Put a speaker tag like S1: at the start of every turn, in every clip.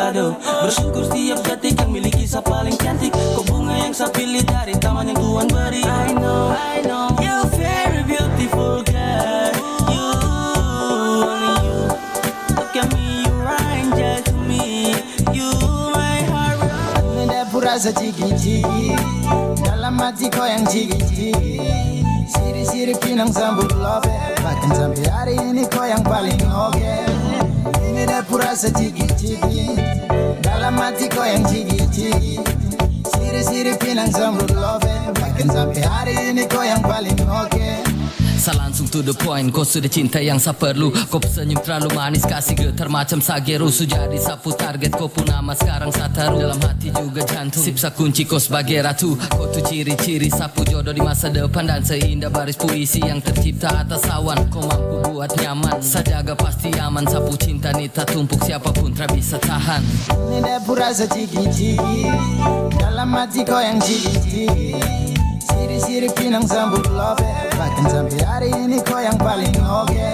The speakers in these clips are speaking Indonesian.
S1: Aduh, bersyukur setiap detik yang milik kisah paling cantik. Kau bunga yang saya pilih dari taman yang Tuhan beri. I know, you're very beautiful girl. You, only you. Look at me, you're angel to me. You, my heart.
S2: Nenda purasa ciki-ciki, dalam hati kau yang ciki-ciki. Siri-siri pinang sambut love, bahkan sampai hari ini kau yang paling oke. Ini dah purasa ciki-ciki, dalam hati kau yang ciki-ciki. Siri-siri pinang sambut love, bahkan sampai hari ini kau yang paling oke.
S3: Saya langsung to the point, kau sudah cinta yang saya perlu. Kau senyum terlalu manis, kasih getar macam sageru. Jadi sapu target, kau pun nama sekarang saya taruh. Dalam hati juga jantung, sip sa kunci kau sebagai ratu. Kau tuh ciri-ciri sapu jodoh di masa depan. Dan seindah baris puisi yang tercipta atas awan. Kau mampu buat nyaman, saya jaga pasti aman. Sapu cinta nita tumpuk, siapapun tak bisa tahan.
S2: Ini dah purasa ciki-ciki, dalam hati kau yang ciki-ciki. Siri-siri pinang sambut love, bahkan sampai hari ini kau yang paling oke.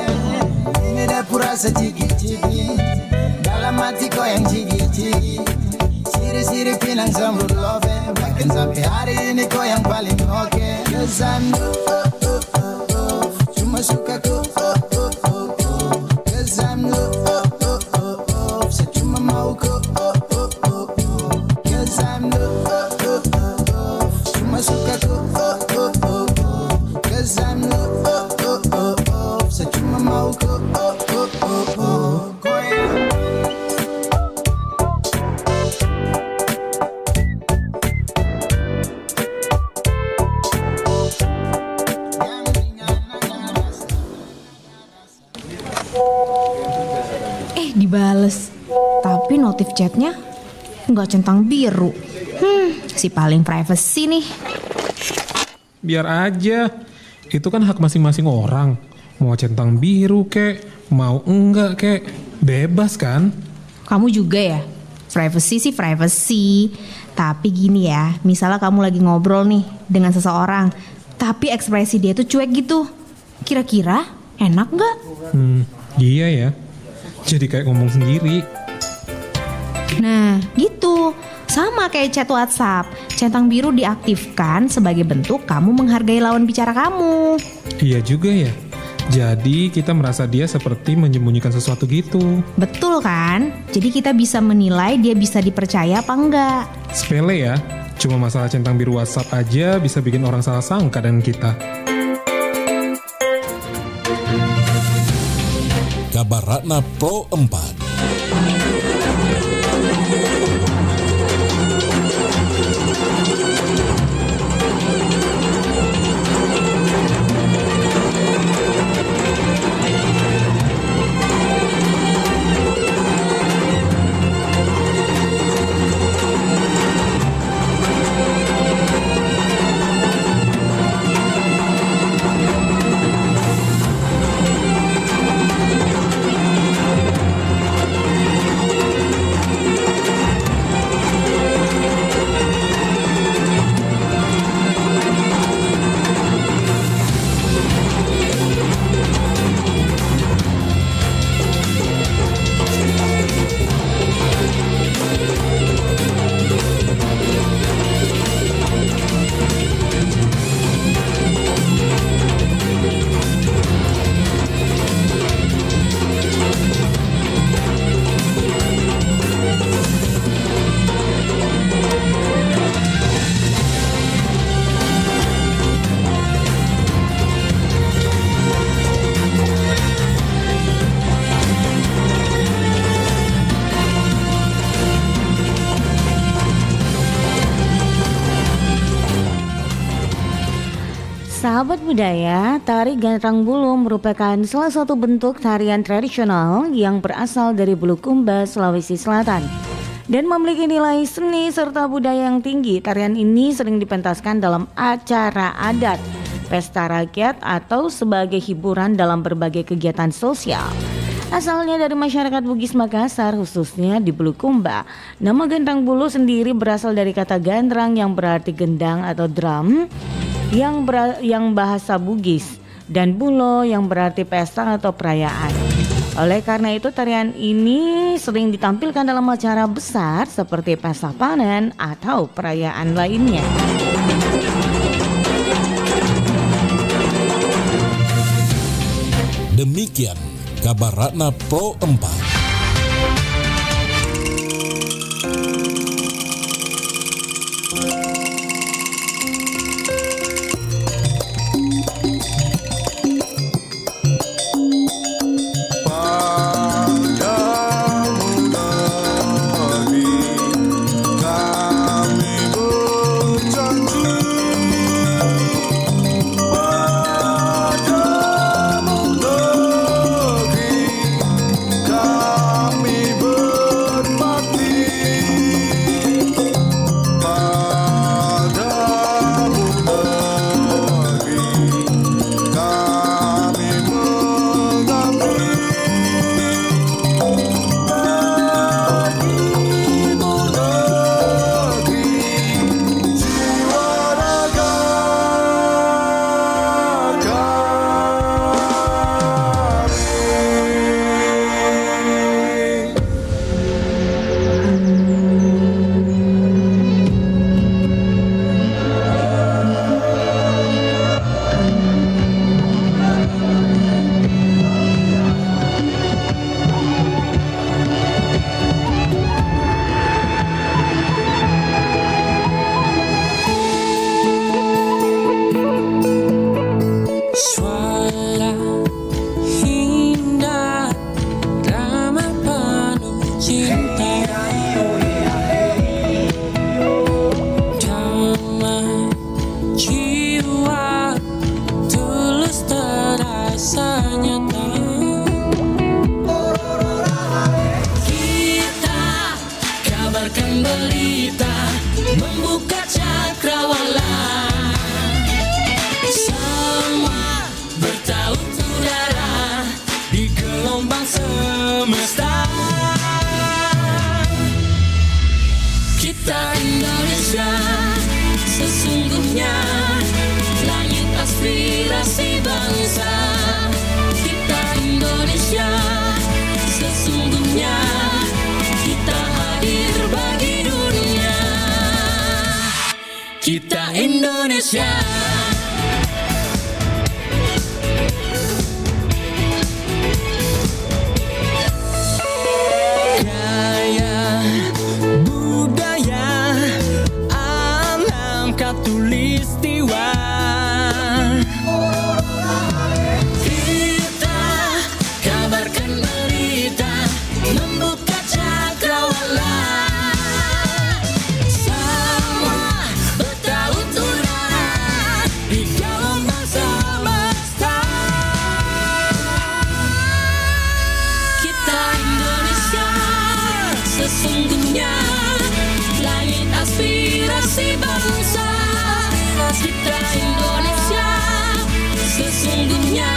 S2: Ini dah purasa ciki-ciki, dalam hati kau yang ciki-ciki. Siri-siri pinang sambut love, bahkan sampai hari ini kau yang paling oke. Cause I'm cuma suka kau. Cause I'm saya cuma mau kau. Cause I'm cuma suka kau. Cause I'm saya cuma mau kau.
S4: Dibales, tapi notif chatnya nggak centang biru. Si paling privacy nih.
S5: Biar aja, itu kan hak masing-masing orang. Mau centang biru kek, mau enggak kek, bebas kan?
S4: Kamu juga ya? Privacy sih privacy. Tapi gini ya, misalnya kamu lagi ngobrol nih dengan seseorang, tapi ekspresi dia tuh cuek gitu. Kira-kira enak nggak?
S5: Iya ya. Jadi kayak ngomong sendiri.
S4: Nah, gitu. Sama kayak chat WhatsApp. Centang biru diaktifkan sebagai bentuk kamu menghargai lawan bicara kamu.
S5: Iya juga ya. Jadi kita merasa dia seperti menyembunyikan sesuatu gitu.
S4: Betul kan? Jadi kita bisa menilai dia bisa dipercaya apa enggak.
S5: Sepele ya. Cuma masalah centang biru WhatsApp aja bisa bikin orang salah sangka dengan kita.
S6: Kabar Ratna Pro 4.
S7: Sahabat budaya, tari Gantrang Bulu merupakan salah satu bentuk tarian tradisional yang berasal dari Bulukumba, Sulawesi Selatan dan memiliki nilai seni serta budaya yang tinggi. Tarian ini sering dipentaskan dalam acara adat, pesta rakyat atau sebagai hiburan dalam berbagai kegiatan sosial. Asalnya dari masyarakat Bugis Makassar, khususnya di Bulukumba. Nama Gantrang Bulu sendiri berasal dari kata gantrang yang berarti gendang atau drum yang bahasa Bugis, dan bulo yang berarti pesta atau perayaan. Oleh karena itu tarian ini sering ditampilkan dalam acara besar seperti pesta panen atau perayaan lainnya.
S6: Demikian kabar Ratna Pro 4.
S1: Suara indah, drama penuh cinta, damai jiwa, tulus terasa nyata. Kita kabarkan berita, membuka cakrawala. Semua bertaut udara di gelombang semesta. Kita Indonesia, sesungguhnya langit aspirasi bangsa. Kita Indonesia, sesungguhnya kita hadir bagi dunia. Kita Indonesia. Gaya budaya alam katulistiwa. Kita kabarkan berita, membuka cakrawala. Semua bertaut udara di gelombang semesta. Kita Indonesia, sesungguhnya langit aspirasi bangsa. Kita Indonesia, sesungguhnya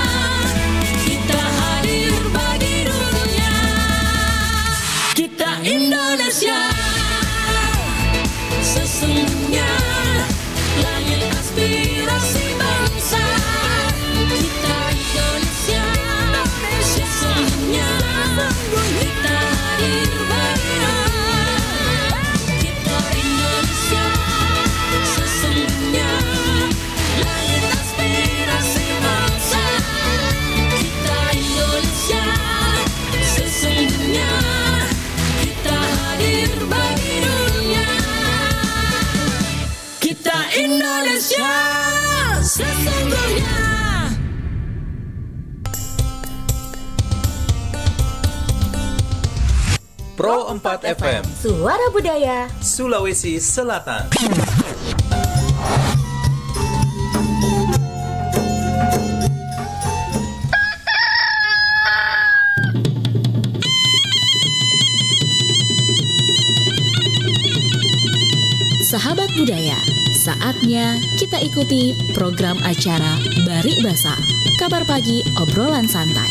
S1: kita hadir bagi dunia. Kita Indonesia, sesungguhnya langit aspirasi bangsa. Kita Indonesia, sesungguhnya kita hadir bagi dunia. Kita Indonesia, sesungguhnya langit aspirasi bangsa. Kita Indonesia, sesungguhnya kita hadir bagi dunia. Kita Indonesia, sesungguhnya.
S8: Pro 4 FM,
S7: Suara Budaya.
S8: Sulawesi Selatan.
S9: Sahabat budaya, saatnya kita ikuti program acara Barik Basa, kabar pagi obrolan santai.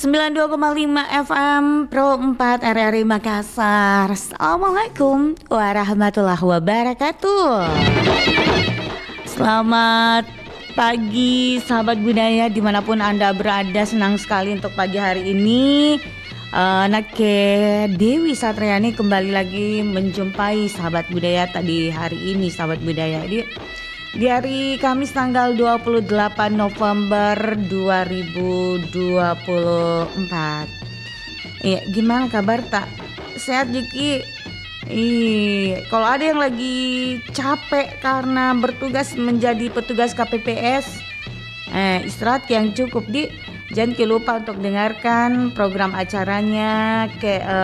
S7: 92,5 FM Pro 4 RRI Makassar. Assalamualaikum warahmatullahi wabarakatuh. Selamat pagi sahabat budaya dimanapun Anda berada. Senang sekali untuk pagi hari ini Nake Dewi Satriani kembali lagi menjumpai sahabat budaya tadi hari ini sahabat budaya di hari Kamis tanggal 28 November 2024. Iya, gimana kabar tak? Sehat Jiki? Kalau ada yang lagi capek karena bertugas menjadi petugas KPPS, istirahat yang cukup jangan lupa untuk dengarkan program acaranya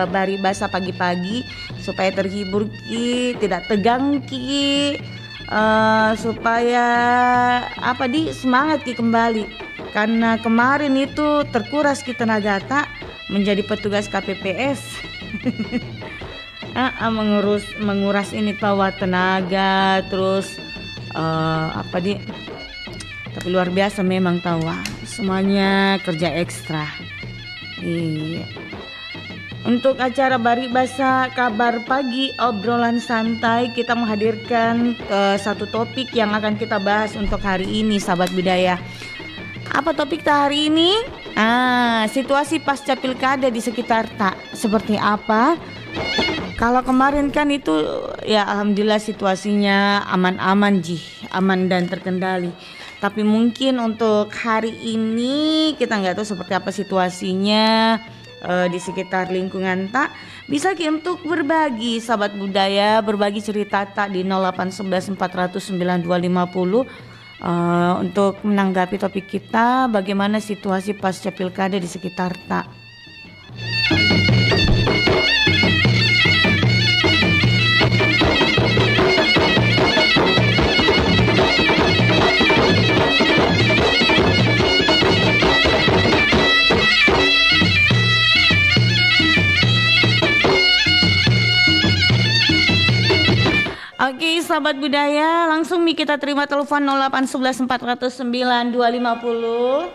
S7: Bari Basa pagi-pagi supaya terhibur Ki, tidak tegang Ki, supaya semangat Ki kembali. Karena kemarin itu terkuras Ki tenaga tak menjadi petugas KPPS. menguras ini bawa tenaga terus tapi luar biasa memang tahu semuanya kerja ekstra. Iya. Untuk acara Bari Basa kabar pagi obrolan santai kita menghadirkan satu topik yang akan kita bahas untuk hari ini sahabat budaya. Apa topik hari ini? Situasi pasca pilkada di sekitar tak seperti apa? Kalau kemarin kan itu ya alhamdulillah situasinya aman-aman aman dan terkendali. Tapi mungkin untuk hari ini kita nggak tahu seperti apa situasinya di sekitar lingkungan tak. Bisa untuk berbagi sahabat budaya, berbagi cerita tak di 0811 400 9250 untuk menanggapi topik kita bagaimana situasi pasca pilkada di sekitar tak. Oke sahabat budaya, langsung kita terima telepon 0811 400 9250.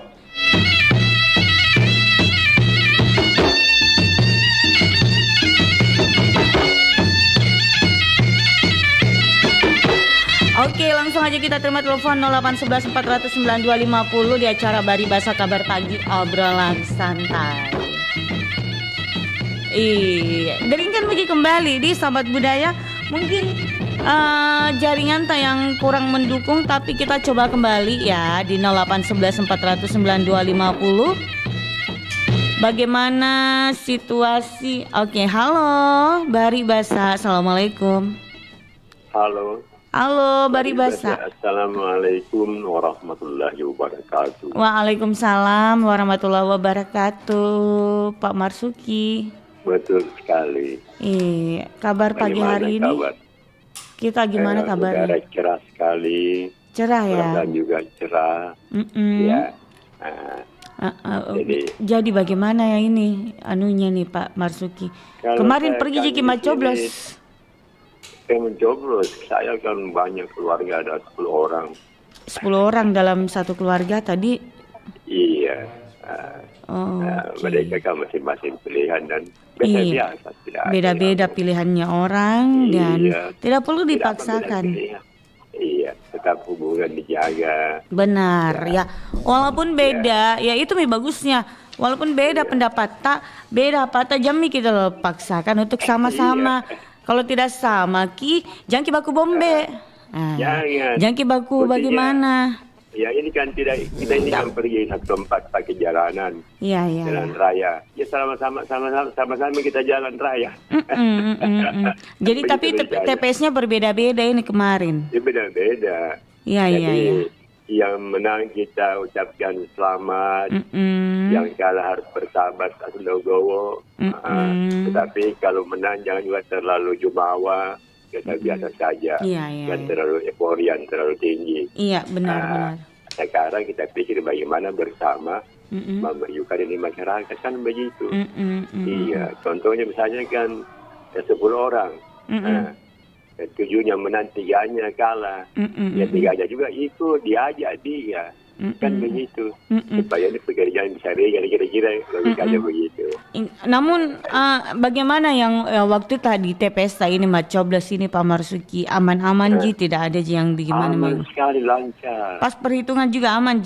S7: Oke, langsung aja kita terima telepon 0811 400 9250 di acara Bari Basa kabar pagi obrolan santai. Deringan lagi kembali di sahabat budaya. Mungkin jaringan yang kurang mendukung, tapi kita coba kembali ya di 0811 400 9250. Bagaimana situasi? Oke, halo Bari Basa, assalamualaikum.
S10: Halo
S7: Bari Basa.
S10: Assalamualaikum warahmatullahi wabarakatuh.
S7: Waalaikumsalam warahmatullahi wabarakatuh, Pak Marsuki.
S10: Betul sekali.
S7: Kabar pagi hari ini?
S10: Kabar?
S7: Kita gimana kabarnya?
S10: Udara cerah sekali.
S7: Cerah ya.
S10: Dan juga cerah. Ya.
S7: Jadi bagaimana ya ini anunya nih Pak Marsuki? Kemarin pergi Jiki Macoblos.
S10: Saya mencoblos. Saya kan banyak keluarga, ada 10 orang.
S7: 10 orang dalam satu keluarga tadi?
S10: Iya. Mereka kan masing-masing pilihan dan biasa.
S7: Beda-beda pilihannya orang dan tidak perlu dipaksakan.
S10: Iya, tetap hubungan dijaga.
S7: Benar ya. Walaupun beda, ya itu bagusnya. Walaupun beda pendapat tak, beda apa jami kita paksakan untuk sama-sama. Kalau tidak sama jangan baku bombe. Jangan baku bagaimana?
S10: Ya ini kan kita ini kan pergi satu tempat pakai jalanan, jalan raya. Ya sama-sama kita jalan raya.
S7: Jadi tapi TPS-nya berbeda-beda ini kemarin.
S10: Ya beda-beda.
S7: Iya.
S10: Yang menang kita ucapkan selamat. Yang kalah harus bersahabat legowo. Tetapi kalau menang jangan juga terlalu jumawa. Kita biasa saja, dan terlalu euforia, terlalu tinggi.
S7: Iya, benar.
S10: Sekarang kita pikir bagaimana bersama memajukan ini masyarakat, kan begitu. Iya, contohnya misalnya kan 10 orang, 7-nya menang, 3-nya kalah, ya 3-nya juga ikut, diajak dia. Kan begitu supaya ini pekerjaan bisa ringan kira-kira logikanya begitu.
S7: Namun bagaimana yang waktu tadi TPS ini Macoblos ini Pak Marsuki aman-aman tidak ada yang bagaimana
S10: aman sekali, lancar.
S7: Pas perhitungan juga aman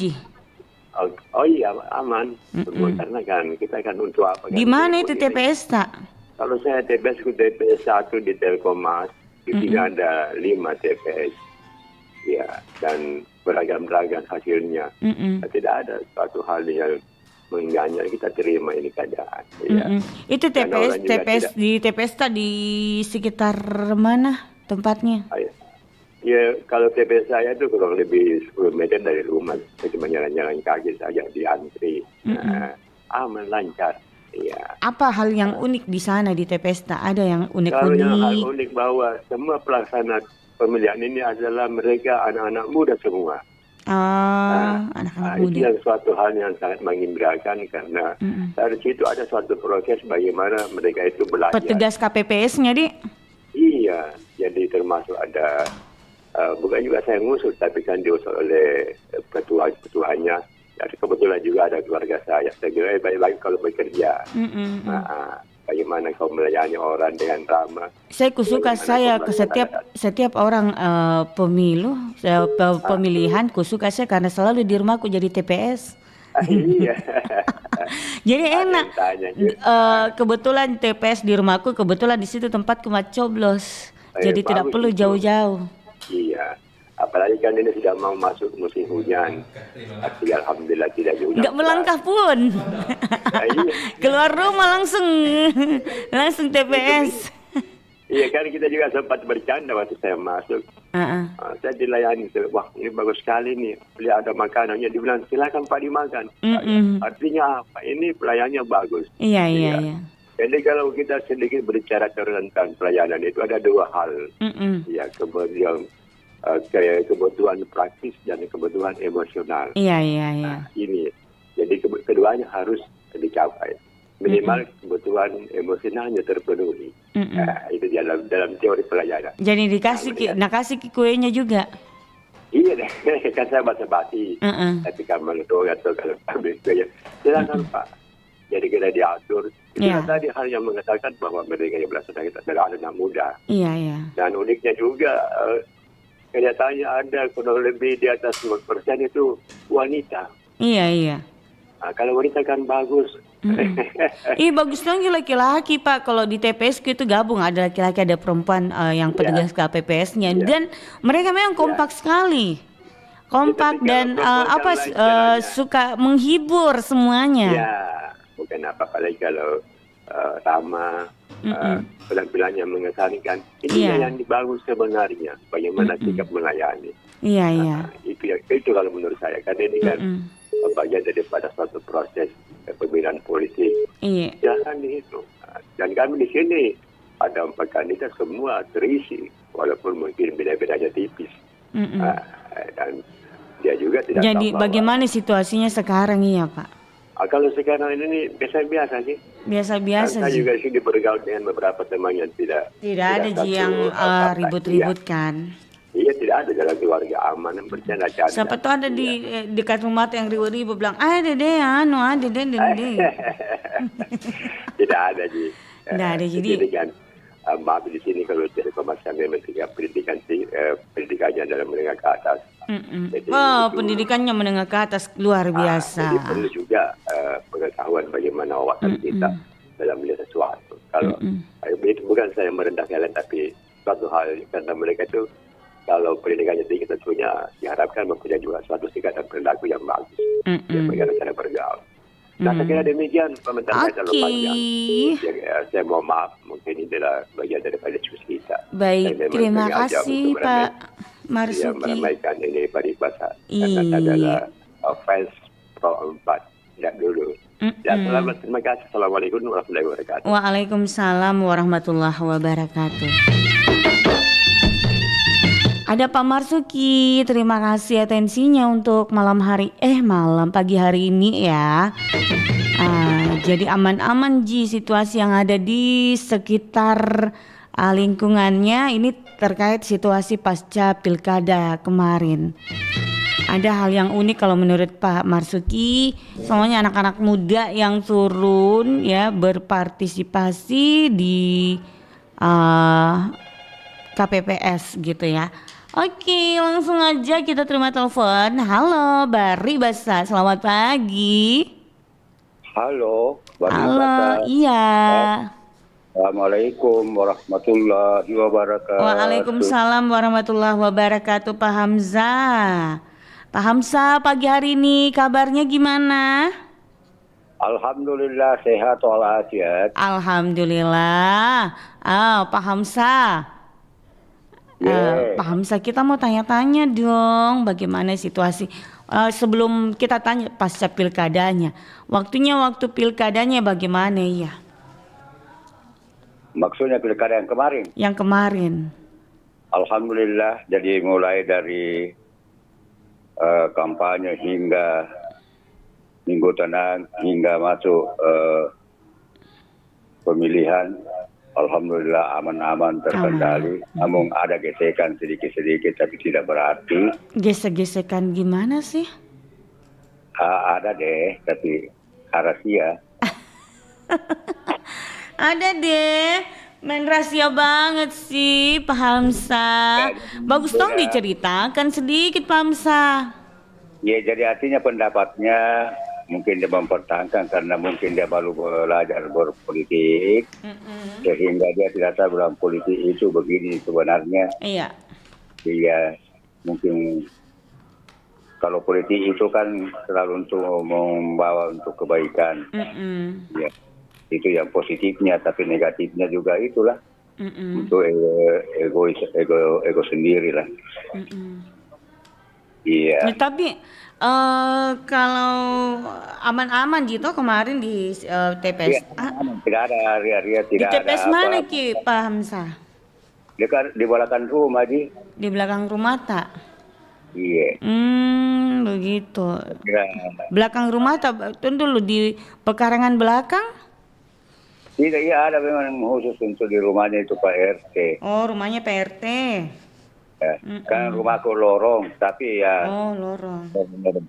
S10: Oh iya aman. Semua karena kan kita kan untuk apa?
S7: Di
S10: kan,
S7: mana itu
S10: ini.
S7: TPS tak?
S10: Kalau saya TPS ke TPS 1 di Telkomas, di sini ada 5 TPS. Ya, dan beragam-beragam hasilnya. Tidak ada suatu hal yang mengganyal, kita terima ini keadaan. Ya.
S7: Itu
S10: Dan orang juga
S7: TPS
S10: tidak-
S7: di TPS tak di sekitar mana tempatnya?
S10: Ya, kalau TPS saya itu kurang lebih 10 meter dari rumah. Saya cuma jalan-jalan kaki saja di antri. Aman, lancar. Ya.
S7: Apa hal yang unik di sana di TPS tak? Ada yang
S10: Kalau yang hal
S7: unik-unik?
S10: unik bahwa semua pelaksana pemilihan ini adalah mereka anak-anak muda semua.
S7: Anak-anak
S10: Itu
S7: muda.
S10: yang suatu hal yang sangat menggembirakan karena dari situ ada suatu proses bagaimana mereka itu belajar.
S7: Petugas KPPS-nya, Dik?
S10: Iya, jadi termasuk ada bukan juga saya ngusut, tapi kan diusut oleh ketuanya. Dan kebetulan juga ada keluarga saya. Saya kira baik-baik kalau bekerja. Bagaimana kau melayani orang dengan ramah.
S7: Saya kusuka saya ke setiap orang pemilihan kusuka saya karena selalu di rumahku jadi TPS.
S10: Iya.
S7: Jadi enak.
S10: Tanya,
S7: Kebetulan TPS di rumahku, kebetulan di situ tempatku coblos. Jadi tidak
S10: bagus
S7: perlu
S10: itu.
S7: jauh-jauh.
S10: Iya. Apalagi kan ini sudah mau masuk musim hujan. Tapi alhamdulillah tidak juga.
S7: Nggak melangkah pun.
S10: Iya.
S7: Keluar rumah langsung TPS.
S10: Iya kan kita juga sempat bercanda waktu saya masuk. Saya dilayani, wah ini bagus sekali nih. Beli ada makanannya, dibilang silakan Pak dimakan. Artinya apa? Ini pelayanannya bagus.
S7: Iya.
S10: Jadi kalau kita sedikit berbicara tentang pelayanan itu ada dua hal. Ya, kemudian kebutuhan praktis dan kebutuhan emosional.
S7: Iya.
S10: Ini. Jadi keduanya harus dicapai. Minimal kebutuhan emosionalnya terpenuhi. Itu dalam teori pelayanan.
S7: Jadi kasih kuenya juga.
S10: Iya deh, kan saya basa-basi. Ketika mengetuk atau kalau ambil kuenya, silakan Pak. Jadi kita diatur. Itu tadi hal yang mengatakan bahwa mereka yang melaksanakan adalah anak muda.
S7: Iya.
S10: Dan uniknya juga kelihatannya ada kurang lebih di atas 10% itu wanita.
S7: Iya.
S10: Kalau wanita kan bagus.
S7: Bagus lagi laki-laki Pak. Kalau di TPS itu gabung ada laki-laki ada perempuan yang petugas KPPS-nya dan mereka memang kompak sekali. Kompak dan suka menghibur semuanya.
S10: Ya, bukan apa-apa lagi kalau ramah, penampilannya mengesankan. Ini yang dibangun sebenarnya, bagaimana sikap melayani.
S7: Iya.
S10: Itu kalau menurut saya, karena ini kan bagian daripada suatu proses pemilihan politik.
S7: Iya.
S10: Jangan dihitung. Dan kami di sini ada 4 kandidat semua terisi, walaupun mungkin beda-bedanya tipis. Dan dia juga tidak.
S7: Jadi
S10: tahu
S7: bagaimana situasinya sekarang Pak?
S10: Kalau sekarang ini biasa-biasa sih.
S7: Biasa-biasa
S10: Saya
S7: sih.
S10: juga sih bergaul dengan beberapa teman yang tidak
S7: ada yang ribut-ribut kan.
S10: Iya, tidak ada dalam keluarga aman, bercanda-canda.
S7: Siapa tuh ada di dekat rumah tuh yang ribut-ribut bilang, ada deh.
S10: Tidak ada sih.
S7: Tidak ada jadi.
S10: Kan, maaf di sini kalau Telkomas kami mentinggal pendidikannya dalam menengah ke atas. Jadi,
S7: pendidikannya menengah ke atas luar biasa.
S10: Jadi perlu juga pengetahuan bagaimana wawasan kita dalam melihat sesuatu. Kalau itu bukan saya merendah kalian, tapi suatu hal karena mereka itu kalau pendidikannya tinggi tentunya diharapkan mempunyai juga suatu sikap dan perilaku yang bagus. Bagaimana cara bergaul. Nah, saya kira demikian komentar saya terlalu panjang. Saya mohon maaf, mungkin ini adalah bagian daripada diskusi kita.
S7: Baik, terima kasih Pak Marsuki.
S10: Yang meramaikan ini paribasa. Karena adalah fans Pro 4. Ya dulu. Ya, selamat, terima kasih. Assalamualaikum warahmatullahi wabarakatuh.
S7: Waalaikumsalam warahmatullahi wabarakatuh. Ada Pak Marsuki, terima kasih atensinya untuk pagi hari ini ya. Jadi aman-aman situasi yang ada di sekitar lingkungannya ini terkait situasi pasca pilkada kemarin. Ada hal yang unik kalau menurut Pak Marsuki, semuanya anak-anak muda yang turun ya berpartisipasi di KPPS gitu ya. Oke, langsung aja kita terima telepon. Halo, Bari Basa, selamat pagi.
S11: Halo,
S7: Halo, iya.
S11: Assalamualaikum warahmatullahi wabarakatuh.
S7: Waalaikumsalam warahmatullahi wabarakatuh, Pak Hamzah. Pak Hamzah, pagi hari ini kabarnya gimana?
S11: Alhamdulillah sehat walafiat.
S7: Alhamdulillah. Pak Hamzah. Pak Hamzah, kita mau tanya-tanya dong, bagaimana situasi sebelum kita tanya pasca pilkadanya. Waktu pilkadanya bagaimana ya?
S11: Maksudnya pilkada yang kemarin?
S7: Yang kemarin.
S11: Alhamdulillah, jadi mulai dari kampanye hingga minggu tenang hingga masuk pemilihan. Alhamdulillah aman-aman terkendali. Namun ada gesekan sedikit-sedikit tapi tidak berarti.
S7: Gesek-gesekan gimana sih?
S11: Ada deh, tapi rahasia.
S7: Ada deh. Main rahasia banget sih Pak Hamzah. Bagus dong diceritakan sedikit Pak Hamzah.
S11: Ya, jadi artinya pendapatnya mungkin dia mempertahankan karena mungkin dia baru belajar berpolitik, sehingga dia tidak tahu dalam politik itu begini sebenarnya.
S7: Iya.
S11: Iya, mungkin kalau politik itu kan selalu untuk membawa untuk kebaikan. Ya, itu yang positifnya, tapi negatifnya juga itulah untuk ego sendiri lah. Iya.
S7: Tapi kalau aman-aman gitu kemarin di TPS.
S11: Tidak ada area-area, tidak ada.
S7: Di TPS mana Ki Pak Hamzah?
S11: Di belakang rumah
S7: Di belakang rumah tak?
S11: Iya.
S7: Begitu. Belakang rumah tak? Tunggu dulu, di pekarangan belakang?
S11: Tidak, iya ada memang khusus untuk di rumahnya itu Pak RT.
S7: Oh, rumahnya Pak RT.
S11: Ya, kan rumahku lorong, tapi ya
S7: lorong.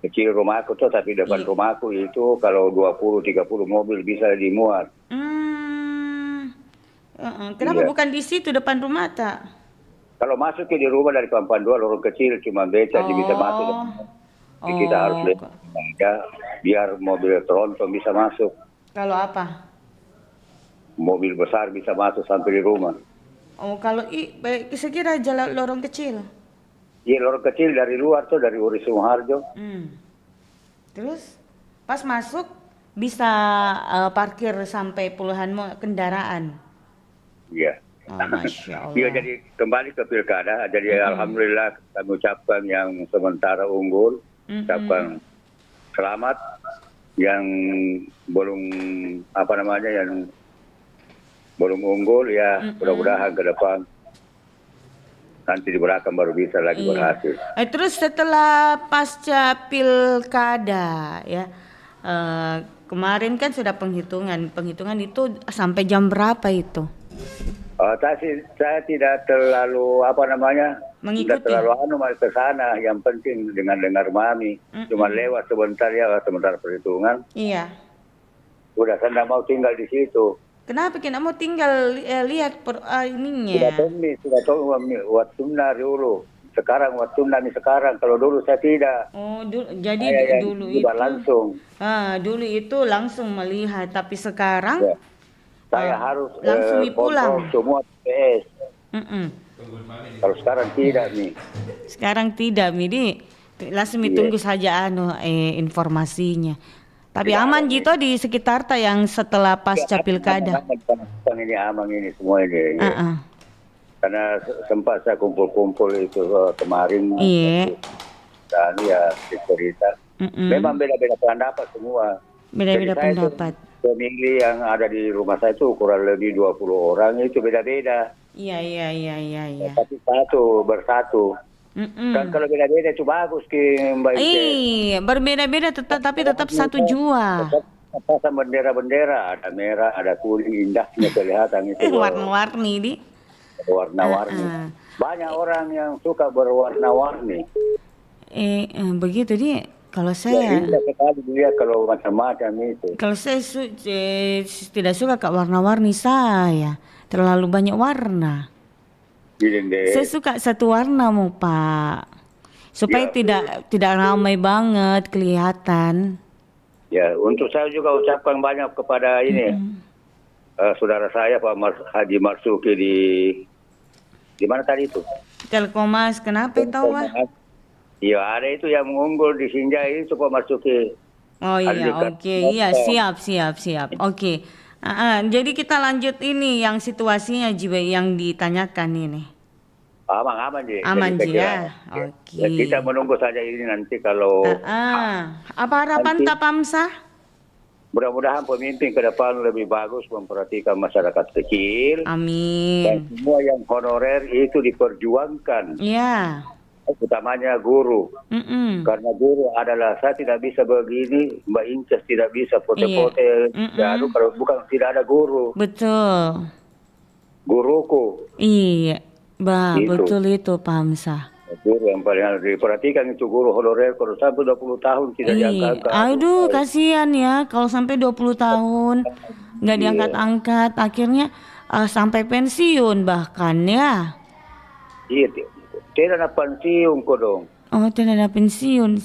S11: Kecil rumahku tuh, tapi depan rumahku itu kalau 20-30 mobil bisa dimuat.
S7: Kenapa bukan di situ depan rumah tak?
S11: Kalau masuk ke di rumah dari Pampang 2 lorong kecil cuma beca bisa masuk. Jadi kita harus lihat biar mobil tronton bisa masuk.
S7: Kalau apa?
S11: Mobil besar bisa masuk sampai di rumah.
S7: Oh, kalau sekira jalan lorong kecil?
S11: Iya, lorong kecil dari luar tuh, dari Uri Sumoharjo.
S7: Terus pas masuk bisa parkir sampai puluhan kendaraan?
S11: Iya.
S7: Masya Allah.
S11: Iya, jadi kembali ke pilkada. Jadi alhamdulillah kami ucapkan yang sementara unggul. Ucapkan selamat. Yang belum yang belum unggul ya, mudah-mudahan ke depan nanti di belakang baru bisa lagi berhasil.
S7: Terus setelah pasca pilkada ya, kemarin kan sudah penghitungan itu sampai jam berapa itu?
S11: Saya tidak terlalu
S7: mengikuti.
S11: Tidak terlalu ke sana. Yang penting dengar mami. Cuma lewat sebentar perhitungan.
S7: Iya.
S11: Udah, saya tidak mau tinggal di situ.
S7: Kenapa kita mau tinggal lihat ininya?
S11: Sudah tahu waktunya dulu. Sekarang waktunya sekarang. Kalau dulu saya tidak.
S7: Oh, jadi dulu itu
S11: langsung.
S7: Dulu itu langsung melihat, tapi sekarang
S11: saya harus
S7: langsung pulang.
S11: Semua TPS. Kalau sekarang tidak nih.
S7: Sekarang tidak, Midi. Langsung ditunggu saja informasinya. Tapi aman gitu di sekitar yang setelah pasca pilkada.
S11: Ini aman ini semua ini. Karena sempat saya kumpul-kumpul itu kemarin.
S7: Iya.
S11: Dan ya cerita. Memang beda-beda pendapat semua.
S7: Beda-beda pendapat.
S11: Pemilih yang ada di rumah saya itu kurang lebih 20 orang itu beda-beda.
S7: Iya.
S11: Tapi bersatu. Kan kalau beda-beda itu bagus Mbak Ite.
S7: Berbeda-beda tapi tetap satu jua.
S11: Pasang bendera-bendera, ada merah, ada kuning, indahnya kelihatan itu.
S7: Warna-warni di.
S11: Warna-warni. Banyak orang yang suka berwarna-warni.
S7: Begitu di. Kalau saya
S11: indah sekali dilihat kalau macam-macam itu.
S7: Kalau saya tidak suka warna-warni, saya terlalu banyak warna.
S11: Gini deh.
S7: Saya suka satu warna mau Pak. Supaya tidak ramai banget kelihatan.
S11: Ya, untuk saya juga ucapkan banyak kepada ini saudara saya Pak Haji Marsuki di mana tadi itu?
S7: Telkomas, kenapa itu Pak?
S11: Iya, ada itu yang unggul di Sinjai itu Pak Marsuki.
S7: Oh iya, oke. Iya, siap. Oke. Jadi kita lanjut ini yang situasinya Jiwa yang ditanyakan ini.
S11: Aman Ji.
S7: Aman Ji ya.
S11: Oke. Ya, kita menunggu saja ini nanti kalau
S7: apa harapan Tapamsa?
S11: Mudah-mudahan pemimpin ke depan lebih bagus memperhatikan masyarakat kecil.
S7: Amin.
S11: Dan semua yang honorer itu diperjuangkan.
S7: Iya.
S11: Utamanya guru. Karena guru adalah, saya tidak bisa begini, Mbak Inces tidak bisa pote-pote. Kalau bukan tidak ada guru.
S7: Betul.
S11: Guruku.
S7: Iya. Betul itu Pak Hamzah.
S11: Guru yang paling harus diperhatikan itu guru honorer kalau sampai 20 tahun tidak diangkat.
S7: Aduh, kasihan ya kalau sampai 20 tahun nggak diangkat-angkat, akhirnya sampai pensiun bahkan ya.
S11: Iya, tidak ada pensiun kok dong.
S7: Oh, tidak ada pensiun.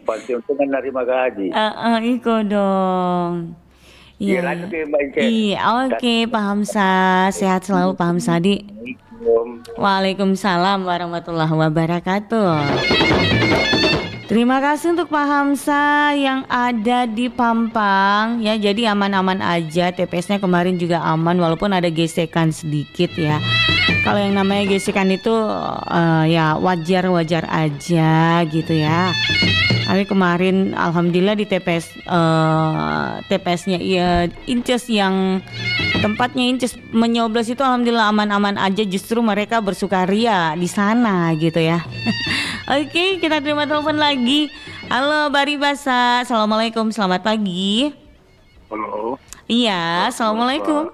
S11: Pensiun itu kan nerima gaji.
S7: Iko dong.
S11: Iya, lanjut ya Mbak Inces.
S7: Iya, oke Pak Hamzah. Sehat selalu Pak Hamzadi. Waalaikumsalam warahmatullahi wabarakatuh. Terima kasih untuk Pak Hamzah yang ada di Pampang ya. Jadi aman-aman aja, TPS-nya kemarin juga aman walaupun ada gesekan sedikit ya. Kalau yang namanya gesekan itu ya wajar-wajar aja gitu ya. Tapi kemarin alhamdulillah di TPS-nya Inces yang tempatnya Inces menyoblos itu alhamdulillah aman-aman aja, justru mereka bersukaria di sana gitu ya. Oke, kita terima telepon lagi. Halo Bari Basa, assalamualaikum, selamat pagi.
S12: Halo.
S7: Iya, assalamualaikum.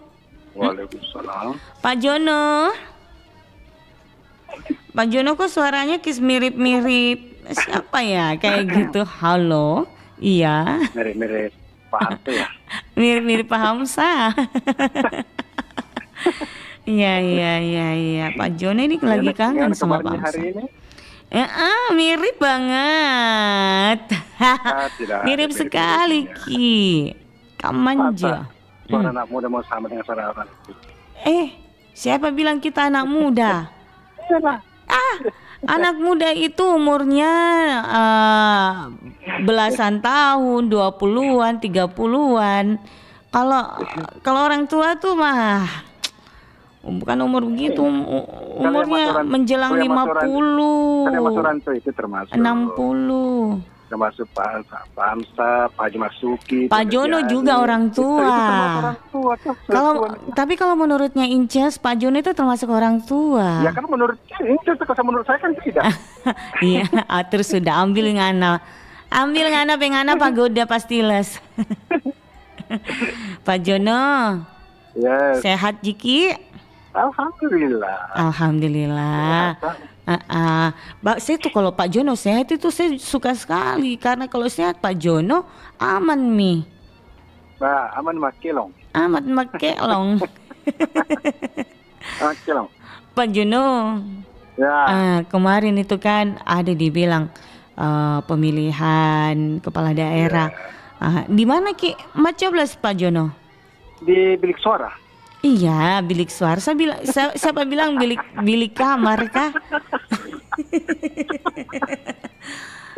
S12: Waalaikumsalam.
S7: Pak Jono. Pak Jono kok suaranya mirip-mirip siapa ya kayak gitu. Halo. Iya.
S12: Mirip-mirip Pak Hamzah ya.
S7: Mirip-mirip Pak Hamzah. Iya. Pak Jono ini lagi kangen sama Pak Hamzah.
S12: Hari ini?
S7: Mirip banget. Mirip sekali Ki. Kamanja.
S12: Suara anak muda mau sama dengan suara orang.
S7: Siapa bilang kita anak muda? Anak muda itu umurnya belasan tahun, 20-an, 30-an. Kalau orang tua tuh mah bukan umur begitu, umurnya menjelang 50.
S12: Saya Mas Suranto itu termasuk 60. Termasuk Pak Hamzah, Pak Haji Marsuki.
S7: Pak Jono juga orang tua. Tapi kalau menurutnya Inces, Pak Jono itu termasuk orang tua.
S12: Ya kan menurut Inces, kalau menurut saya kan tidak.
S7: Iya, terus sudah ambil ngana Pak Goda pastiles. Pak Jono.
S12: Yes.
S7: Sehat Jiki? Alhamdulillah. Saya tuh kalau Pak Jono sehat itu saya suka sekali, karena kalau sehat Pak Jono aman mi.
S12: Aman makelong. Makelong.
S7: Pak Jono. Ya. Kemarin itu kan ada dibilang pemilihan kepala daerah. Di mana Ki? Macoblas Pak Jono?
S12: Di bilik suara.
S7: Iya, bilik suara. Siapa bilang bilik kamar kah?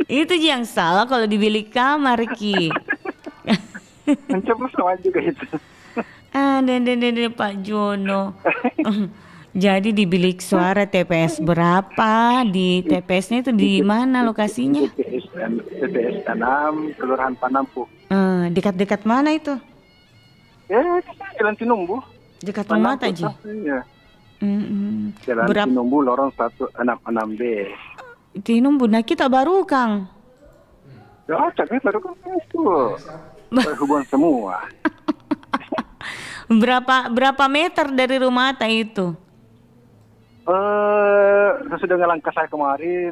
S7: Itu yang salah kalau di bilik kamar Ki.
S12: Mencoblos sama juga itu.
S7: Pak Jono. Jadi di bilik suara TPS berapa? Di TPS-nya itu di mana lokasinya?
S12: TPS 6, Kelurahan Panampu.
S7: Dekat-dekat mana itu?
S12: Ya, Jalan Tinumbu.
S7: Dekat rumah Taji.
S12: Iya. Jalan Tinumbu, lorong 166B.
S7: Tinumbu, nah kita baru Kang.
S12: Ya, tapi baru kan itu. Berhubungan semua.
S7: Berapa meter dari rumah Ata itu?
S12: Sesudah dengan langkah saya kemarin,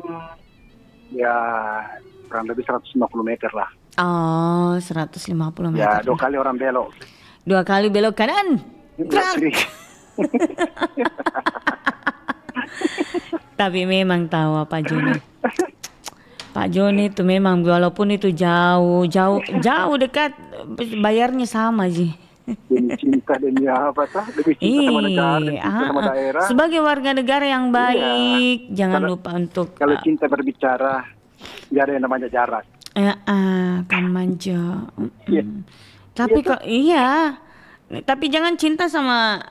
S12: ya kurang lebih 150 meter lah.
S7: Oh, 150 meter.
S12: Ya, 2 kali orang belok.
S7: 2 kali belok kanan. Tapi memang tahu Pak Joni. Pak Joni itu memang walaupun itu jauh dekat, bayarnya sama sih.
S12: Demi cinta, demi apa tah? Demi cinta sama negara, demi cinta sama daerah.
S7: Sebagai warga negara yang baik, jangan lupa untuk
S12: kalau cinta berbicara, nggak ada yang namanya jarak.
S7: Kan manja. Tapi kok iya. Tapi jangan cinta sama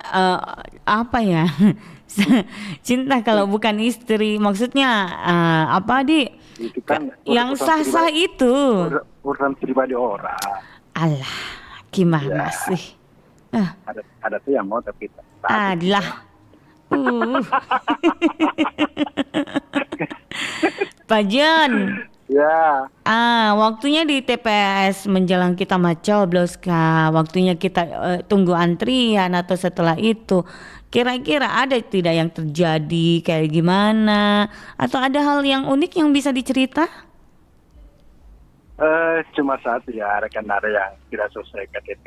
S7: apa ya? Cinta kalau bukan istri, maksudnya apa
S12: Itu kan
S7: yang sah-sah itu.
S12: Urusan pribadi orang.
S7: Alah, gimana sih?
S12: Ada tuh yang mau tapi
S7: Alah. Pak Jon.
S12: Ya.
S7: Waktunya di TPS menjelang kita coblos kah? Waktunya kita tunggu antrian atau setelah itu? Kira-kira ada tidak yang terjadi kayak gimana? Atau ada hal yang unik yang bisa dicerita?
S12: Cuma satu ya, rekan ada yang tidak selesai KTP.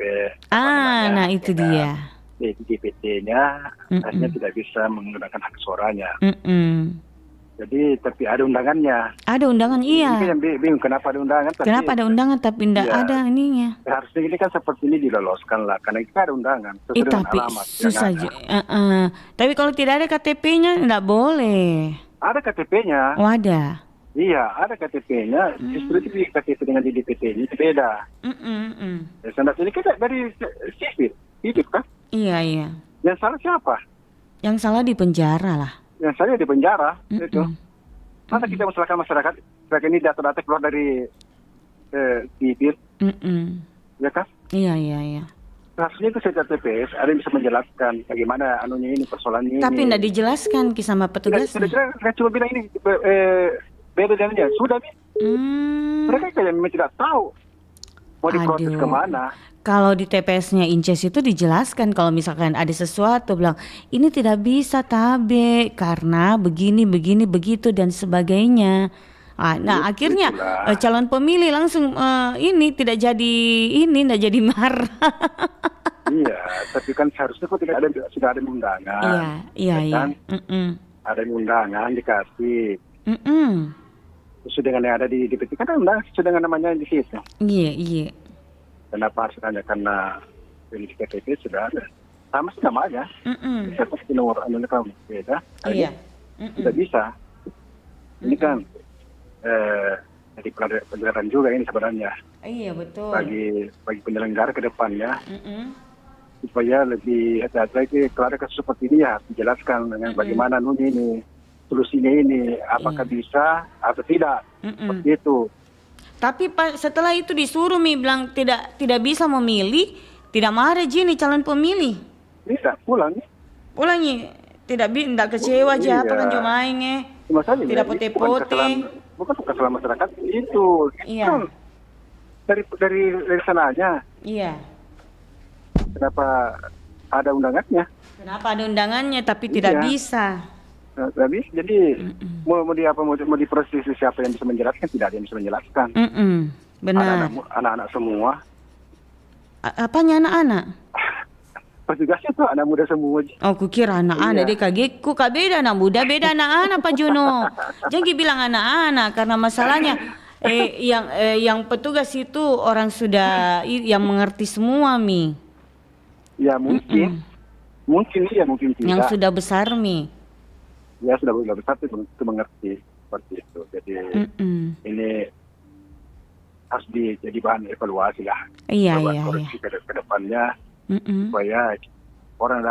S7: Nah itu dia.
S12: Di DPT-nya akhirnya tidak bisa menggunakan hak suaranya. Jadi tapi ada undangannya.
S7: Ada undangan, iya.
S12: Ini yang bingung kenapa ada undangan.
S7: Kenapa ada undangan tapi tidak ada ininya.
S12: Harusnya ini kan seperti ini diloloskan lah, karena kita ada undangan.
S7: Tapi susah tapi kalau tidak ada KTP-nya tidak boleh.
S12: Ada KTP-nya.
S7: Oh ada.
S12: Iya, ada KTP-nya. Justru itu KTP dengan di DPT ini beda. Standar ini kita dari sipil, hidup kan?
S7: Iya.
S12: Yang salah siapa?
S7: Yang salah di penjara lah.
S12: Yang salah di penjara itu. Masa kita masalahkan masyarakat? Mereka ini data-data keluar dari sipil, ya kan?
S7: Iya.
S12: Harusnya itu secara TPS ada yang bisa menjelaskan bagaimana anunya ini persoalannya.
S7: Tapi tidak dijelaskan sama petugas.
S12: Sudah cuma bilang ini beda dan dia sudah. Mereka kayak memang tidak tahu mau diproses kemana.
S7: Kalau di TPS-nya Inces itu dijelaskan kalau misalkan ada sesuatu bilang ini tidak bisa tabe karena begini begitu dan sebagainya. Nah akhirnya calon pemilih langsung ini tidak jadi marah.
S12: Iya, tapi kan seharusnya kok tidak ada, sudah ada undangan.
S7: Iya.
S12: Kan? Ada undangan dikasih. Sesuai dengan yang ada di DPT kan ada undangan sesuai dengan namanya di situ.
S7: Iya.
S12: Kenapa harus hanya karena ini di KTP sudah ada? Sama aja. Seperti nomor anu kamu beda.
S7: Iya.
S12: Tidak bisa. Ini kan jadi pelajaran juga ini sebenarnya.
S7: Iya betul.
S12: Bagi penyelenggara ke depannya. Supaya lebih hati-hati kalau ada kasus seperti ini ya dijelaskan dengan bagaimana ini solusinya ini apakah bisa atau tidak. Seperti itu.
S7: Tapi setelah itu disuruh bilang tidak bisa memilih, tidak marah nih calon pemilih.
S12: Bisa pulang.
S7: Tidak kecewa aja apa kan cuma mainnya. Tidak pote-pote.
S12: Bukan kesalahan masyarakat itu.
S7: Iya.
S12: Dari sananya.
S7: Iya.
S12: Kenapa ada undangannya?
S7: Kenapa ada undangannya tapi tidak bisa?
S12: Habis jadi mau diproses siapa yang bisa menjelaskan, tidak ada yang bisa menjelaskan.
S7: Benar.
S12: Anak-anak semua.
S7: Apanya anak-anak?
S12: Petugasnya tuh anak muda semua.
S7: Oh, kukira anak-anak. Dia kagetku beda anak muda, beda anak-anak Pak Jono. Jangan bilang anak-anak karena masalahnya yang petugas itu orang sudah yang mengerti semua
S12: Ya mungkin tidak.
S7: Yang sudah besar
S12: Ya sudah besar itu mengerti seperti itu. Jadi ini harus jadi bahan evaluasi lah.
S7: Iya.
S12: Ke depannya supaya orang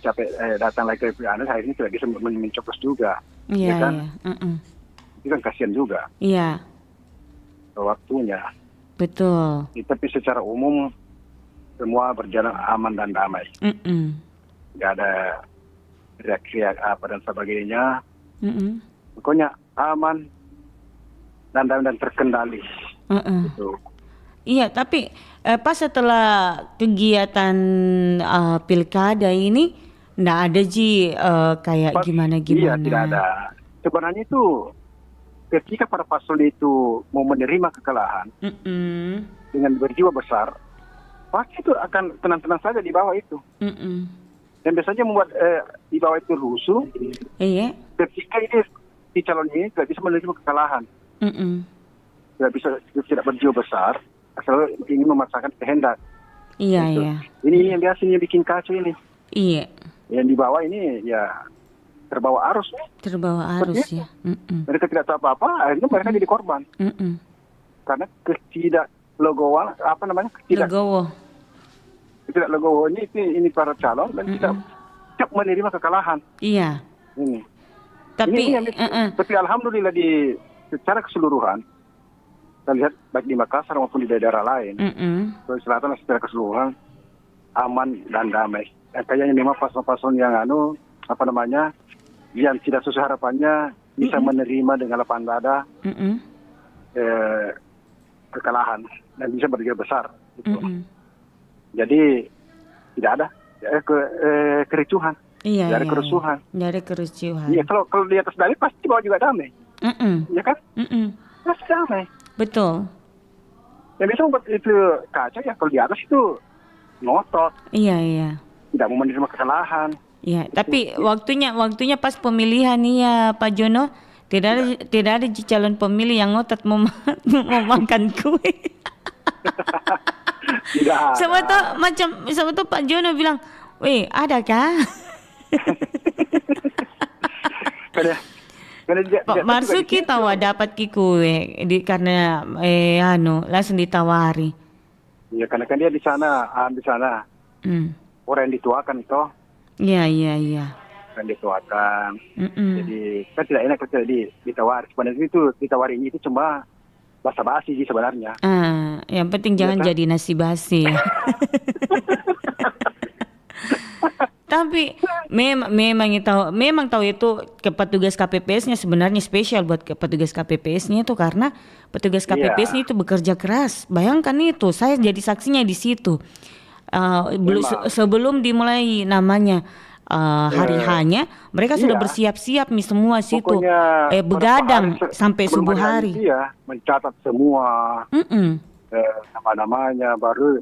S12: capek datang lagi ke anak hari ini tidak bisa mencoblos juga.
S7: Iya
S12: kan? Itu kan kasihan juga.
S7: Iya.
S12: Waktunya.
S7: Betul.
S12: Tapi secara umum semua berjalan aman dan damai. Tidak ada reaksi apa dan sebagainya. Pokoknya aman dan terkendali. Gitu.
S7: Iya, tapi pas setelah kegiatan pilkada ini nggak ada kayak gimana?
S12: Iya, tidak ada. Sebenarnya itu ketika para paslon itu mau menerima kekalahan dengan berjiwa besar, pasti itu akan tenang-tenang saja di bawah itu. Dan biasanya membuat di bawah itu rusuh.
S7: Iya.
S12: Ketika ini si calon ini tidak bisa menerima kekalahan, tidak berjiwa besar, asal ingin memaksakan kehendak.
S7: Iya,
S12: gitu.
S7: iya.
S12: Ini yang biasanya bikin kacau ini.
S7: Iya.
S12: Yang di bawah ini ya terbawa arus.
S7: Terbawa arus ya.
S12: Mereka tidak tahu apa-apa, akhirnya mereka jadi korban. Karena ketidaklegowo, ketidaklegowo ini para calon dan tidak menerima kekalahan.
S7: Iya.
S12: Ini.
S7: Tapi
S12: tapi alhamdulillah secara keseluruhan kita lihat baik di Makassar maupun di daerah lain, Sulawesi Selatan secara keseluruhan aman dan damai. Kayaknya memang paslon-paslon yang yang tidak sesuai harapannya bisa menerima dengan lapang dada kekalahan dan bisa berjiwa besar. Gitu. Jadi tidak ada kericuhan.
S7: Iya,
S12: dari kerusuhan.
S7: Dari kerusuhan.
S12: Iya, kalau di atas dalih pasti bawah juga damai. Iya kan? Pasti damai.
S7: Betul.
S12: Yang bisa membuat itu kacau ya kalau di atas itu ngotot.
S7: Iya.
S12: Tidak mau menerima kesalahan.
S7: Iya, tapi waktunya pas pemilihan nih ya Pak Jono, tidak ada calon pemilih yang ngotot mau makan kue.
S12: Tidak.
S7: Sama tuh Pak Jono bilang, "Weh, ada kah?" Pak Marsuki tahu dapat kue karena langsung ditawari.
S12: Iya, karena kan dia di sana. Orang yang dituakan itu.
S7: Iya.
S12: Kan dituakan. Jadi kan tidak enak kalau ditawari. Sebenarnya itu ditawarinya itu cuma basa-basi sih sebenarnya.
S7: Yang penting jangan jadi nasi basi. Tapi memang tahu itu petugas KPPS-nya sebenarnya spesial buat petugas KPPS-nya itu karena petugas KPPS-nya itu bekerja keras. Bayangkan itu, saya jadi saksinya di situ. Sebelum dimulai namanya hari hanya mereka sudah bersiap-siap nih semua situ. Begadang sampai subuh hari.
S12: Iya, mencatat semua. Nama-namanya baru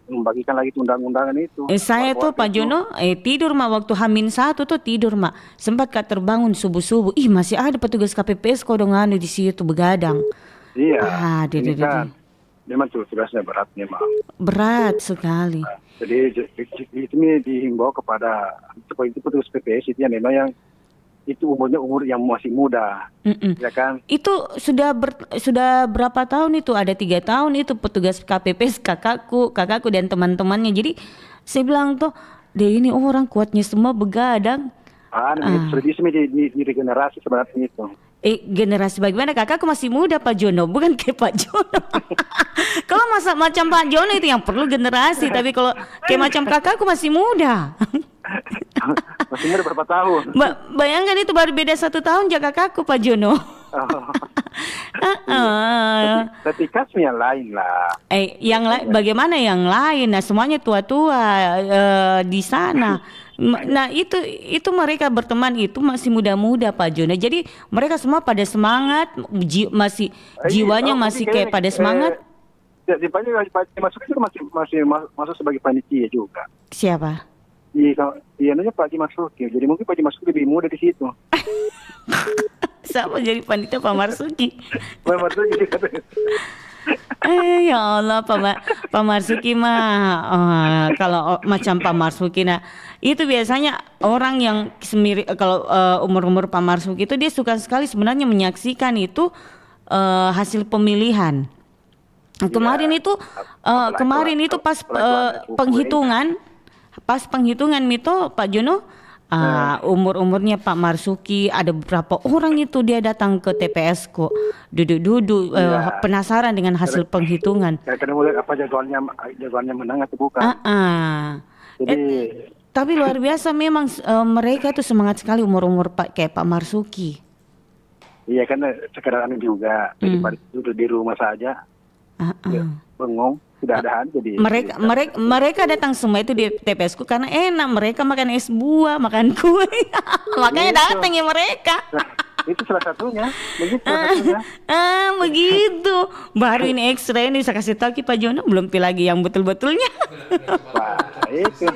S12: membagikan lagi undang-undangan itu.
S7: Saya tuh Pak Jono tidur waktu H-1 tuh tidur sempat terbangun subuh-subuh. Masih ada petugas KPPS kodonganu di situ begadang.
S12: Iya. Ini kan memang tugasnya berat memang.
S7: Berat sekali.
S12: Jadi ini dihimbau kepada seperti petugas KPPS itu yang memang yang itu umur yang masih muda, ya kan? Itu
S7: sudah berapa tahun itu? Ada 3 tahun itu petugas KPPS kakakku dan teman-temannya. Jadi saya bilang tuh, ini orang kuatnya semua begadang.
S12: Sudah bisa di regenerasi sebenarnya itu.
S7: Generasi bagaimana? Kakakku masih muda Pak Jono, bukan kayak Pak Jono. Kalau macam Pak Jono itu yang perlu generasi, tapi kalau kayak macam kakakku masih muda.
S12: Masih muda berapa tahun?
S7: Bayangkan itu baru beda 1 tahun jaga kakakku Pak Jono.
S12: Tapi kasnya lain lah.
S7: Yang lain bagaimana yang lain? Nah semuanya tua-tua di sana. Nah itu mereka berteman itu masih muda-muda Pak Jono. Jadi mereka semua pada semangat, jiwanya masih kayak pada semangat.
S12: Pak Marsuki masih masuk sebagai panitia juga.
S7: Siapa?
S12: Iya, namanya Pak Marsuki. Jadi mungkin Pak Marsuki lebih muda di situ.
S7: Siapa jadi panitia Pak Marsuki?
S12: Pak Marsuki.
S7: Ya Allah Pak Marsuki mah kalau macam Pak Marsuki itu biasanya orang yang kalau umur Pak Marsuki itu dia suka sekali sebenarnya menyaksikan itu hasil pemilihan. Kemarin itu pas penghitungan itu Pak Jono umurnya Pak Marsuki ada beberapa orang itu dia datang ke TPS kok duduk penasaran dengan hasil penghitungan.
S12: Karena melihat apa jagoannya menang atau bukan.
S7: Tapi luar biasa memang mereka itu semangat sekali umur kayak Pak Marsuki.
S12: Iya karena sekedar juga daripada duduk di rumah saja. Bengong. Tidak ada jadi
S7: mereka datang semua itu di TPS-ku karena enak mereka makan es buah, makan kue. Makanya datang ya mereka.
S12: Itu salah satunya.
S7: Begitu. Baru ini ekstra ini saya kasih tahu Pak Jono belum pilih lagi yang betul-betulnya.
S12: Wah, itu.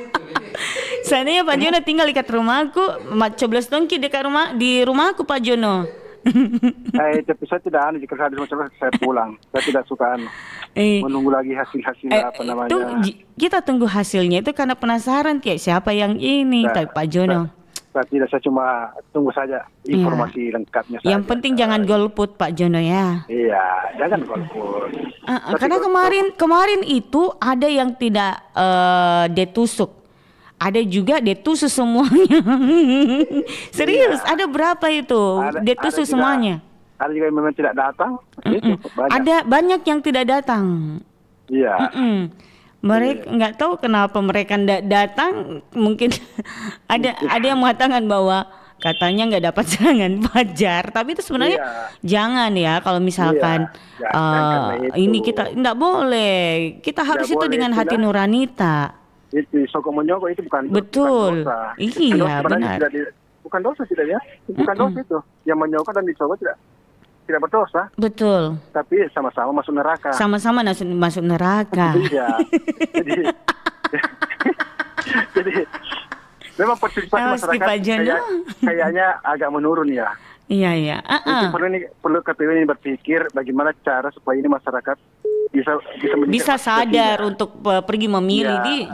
S7: Seandainya Pak Jono tinggal dekat rumahku, coblos dongki dekat di rumahku Pak Jono.
S12: Tapi saya tidak jika saya ada saya pulang. Saya tidak suka menunggu lagi hasil apa namanya.
S7: Kita tunggu hasilnya itu karena penasaran siapa yang ini, tapi Pak Jono.
S12: Tidak, saya cuma tunggu saja informasi lengkapnya saja.
S7: Yang penting jangan golput Pak Jono ya.
S12: Iya, jangan golput.
S7: Karena kemarin itu ada yang tidak detusuk. Ada juga detusuk semuanya. Serius, ada berapa itu detusuk semuanya?
S12: Ada juga yang memang tidak datang.
S7: Ada banyak yang tidak datang.
S12: Iya.
S7: Mereka nggak tahu kenapa mereka tidak datang. Mungkin ada yang mengatakan bahwa katanya nggak dapat serangan fajar, tapi itu sebenarnya jangan ya. Kalau misalkan ini kita nggak boleh, kita harus itu dengan hati nurani.
S12: Itu sogok menyogok itu bukan
S7: betul.
S12: Dosa.
S7: Iya benar.
S12: Bukan dosa tidak ya? Bukan dosa itu. Yang menyogok dan disogok tidak berdosa.
S7: Betul.
S12: Tapi sama-sama masuk neraka.
S7: Sama-sama masuk neraka.
S12: Iya. jadi memang partisipasi masyarakat kayaknya agak menurun ya.
S7: Iya.
S12: Perlu KPU ini berpikir bagaimana cara supaya ini masyarakat bisa
S7: sadar untuk pergi memilih di.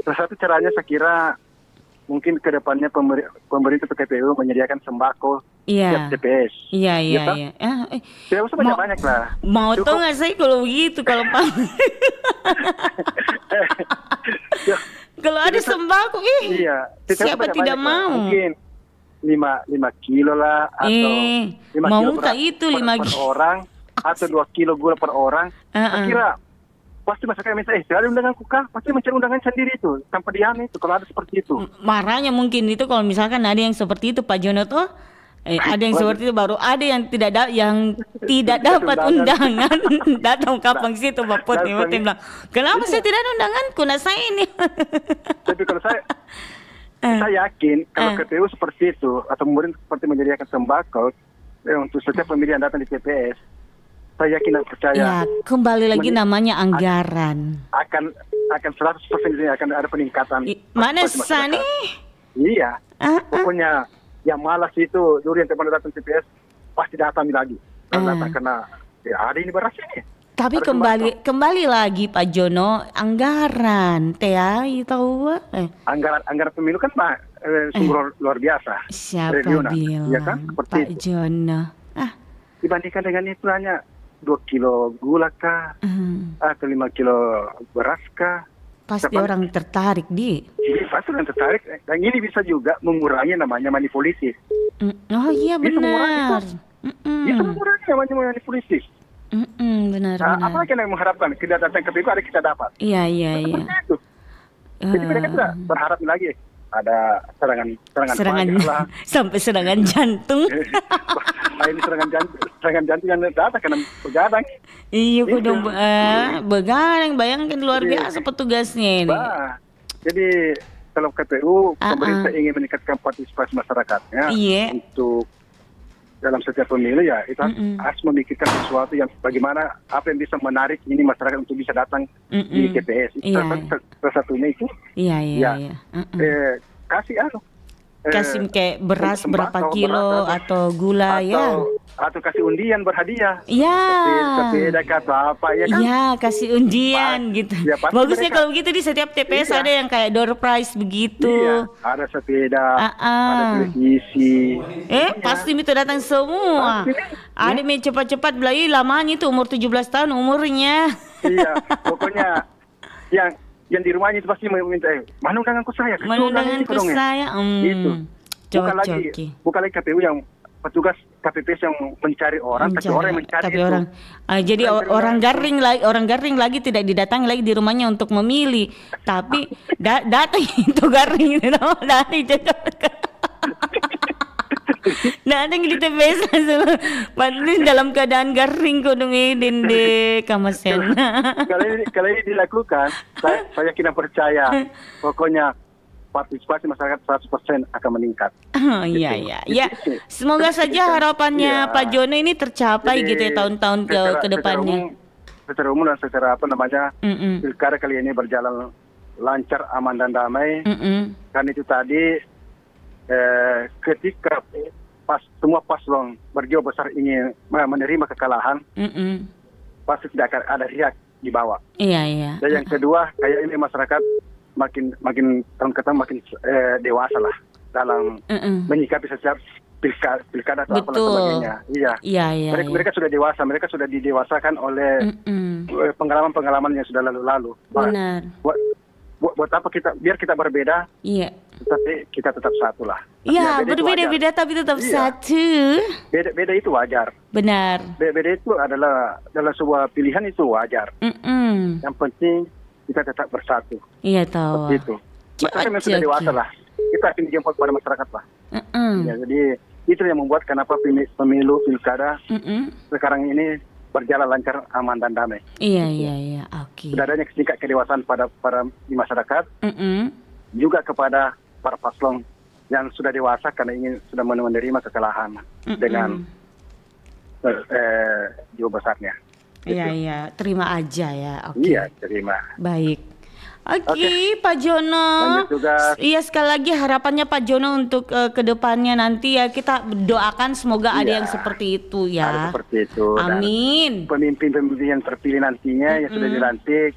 S12: Salah satu caranya saya kira mungkin ke depannya pemerintah KPU menyediakan sembako tiap TPS.
S7: Iya.
S12: Tidak usah banyak-banyak lah.
S7: Mau tau nggak saya kalau begitu kalau ada sembako siapa tidak mau?
S12: Mungkin 5 kilo lah atau 5
S7: mau
S12: kilo
S7: tak itu 5
S12: per orang atau 2 kilo gula per orang. Saya kira pasti masyarakat minta ada undangan kukah, pasti mencari undangan sendiri itu tanpa diam itu kalau ada seperti itu.
S7: Marahnya mungkin itu kalau misalkan ada yang seperti itu Pak Jono tuh ada yang seperti itu, baru ada yang tidak dapat undangan datang kapan situ Pak Put bilang kenapa saya tidak ada undangan kuna saya ini.
S12: Tapi kalau saya yakin kalau KPU seperti itu atau pemerintah seperti menyediakan sembako untuk setiap pemilihan datang di TPS, saya yakin dan percaya.
S7: Ya, kembali lagi namanya anggaran.
S12: Akan 100% ini akan ada peningkatan.
S7: Mana Sani?
S12: Iya. Pokoknya yang malas itu dulu yang teman datang TPS pasti datang lagi. Karena ada ini beras ini.
S7: Tapi kembali lagi Pak Jono, anggaran tahu
S12: anggaran pemilu kan sungguh luar biasa.
S7: Siapa bilang?
S12: Ya kan? Seperti
S7: Pak Jono.
S12: Dibandingkan dengan itu hanya 2 kilo gula kah, atau 5 kilo beras kah.
S7: Pasti orang tertarik
S12: Pasti orang tertarik. Dan ini bisa juga mengurangi namanya money politik.
S7: Oh iya benar.
S12: Bisa mengurangi namanya money politik.
S7: Benar.
S12: Apa yang mengharapkan kita datang ke PKU ada kita dapat.
S7: Iya.
S12: Itu. Jadi mereka tidak berharap lagi ada serangan lah.
S7: Sampai serangan jantung.
S12: Ini serangan jantung yang datang karena begadang.
S7: Iya kudu begadang, bayangkan luar biasa petugasnya ini.
S12: Jadi kalau KPU pemerintah ingin meningkatkan partisipasi masyarakatnya untuk dalam setiap pemilu itu harus memikirkan sesuatu yang bagaimana apa yang bisa menarik ini masyarakat untuk bisa datang di TPS. Salah satunya itu. Iya.
S7: Kasih kayak beras berapa kilo atau gula
S12: atau kasih undian berhadiah.
S7: Iya.
S12: Sepeda atau apa ya kan?
S7: Iya, kasih undian gitu. Bagusnya kalau begitu di setiap TPS ada yang kayak door prize begitu.
S12: Iya, ada sepeda, ada televisi.
S7: Pasti itu datang semua. Ada yang cepat-cepat beli lamanya itu umur 17 tahun umurnya.
S12: Iya, pokoknya yang di rumahnya itu pasti meminta mana undanganku saya?
S7: Mana undanganku saya?
S12: Itu. Bukan lagi KPU yang petugas KPPS yang mencari orang, tapi orang yang mencari
S7: tapi
S12: itu.
S7: Jadi orang garing lagi tidak didatangi lagi di rumahnya untuk memilih, tapi datang itu garing itu datang di TPS langsung dalam keadaan garing kudung idin de kamasen.
S12: Kalau ini dilakukan, saya kira percaya pokoknya partisipasi masyarakat 100% akan meningkat.
S7: Iya. Semoga saja harapannya Pak Jono ini tercapai gitu ya tahun-tahun ke depannya.
S12: Secara umum dan secara pilkada kali ini berjalan lancar, aman dan damai. Kan itu tadi ketika semua paslon berjiwa besar ingin menerima kekalahan, pasti tidak akan ada riak di bawah.
S7: Iya.
S12: Dan yang kedua, kayak ini masyarakat makin tahun ke tahun makin dewasa lah dalam menyikapi setiap pilkada atau apa dan sebagainya. Iya. Mereka sudah dewasa, mereka sudah didewasakan oleh pengalaman-pengalaman yang sudah lalu-lalu.
S7: Benar.
S12: Buat apa biar kita berbeda, tapi kita tetap satu lah.
S7: Iya, berbeda-beda tapi tetap satu.
S12: Beda itu wajar.
S7: Benar.
S12: Beda itu adalah dalam sebuah pilihan itu wajar. Yang penting kita tetap bersatu.
S7: Iya tahu.
S12: Seperti itu. Masyarakat yang sudah dewasa lah. Kita akan dijemput pada masyarakat lah. Ya, jadi itu yang membuat kenapa pemilu pilkada sekarang ini berjalan lancar, aman dan damai.
S7: Iya. Oke.
S12: Sudah adanya tingkat kedewasaan pada di masyarakat, juga kepada para paslon yang sudah dewasa karena ingin sudah menerima kekalahan dengan jiwa besarnya.
S7: Iya. Terima aja ya. Oke.
S12: Iya, terima.
S7: Baik. Oke, Pak Jono. Iya, sekali lagi harapannya Pak Jono untuk kedepannya nanti ya kita doakan semoga ada yang seperti itu ya.
S12: Ada seperti itu.
S7: Amin.
S12: Pemimpin-pemimpin yang terpilih nantinya yang sudah dilantik,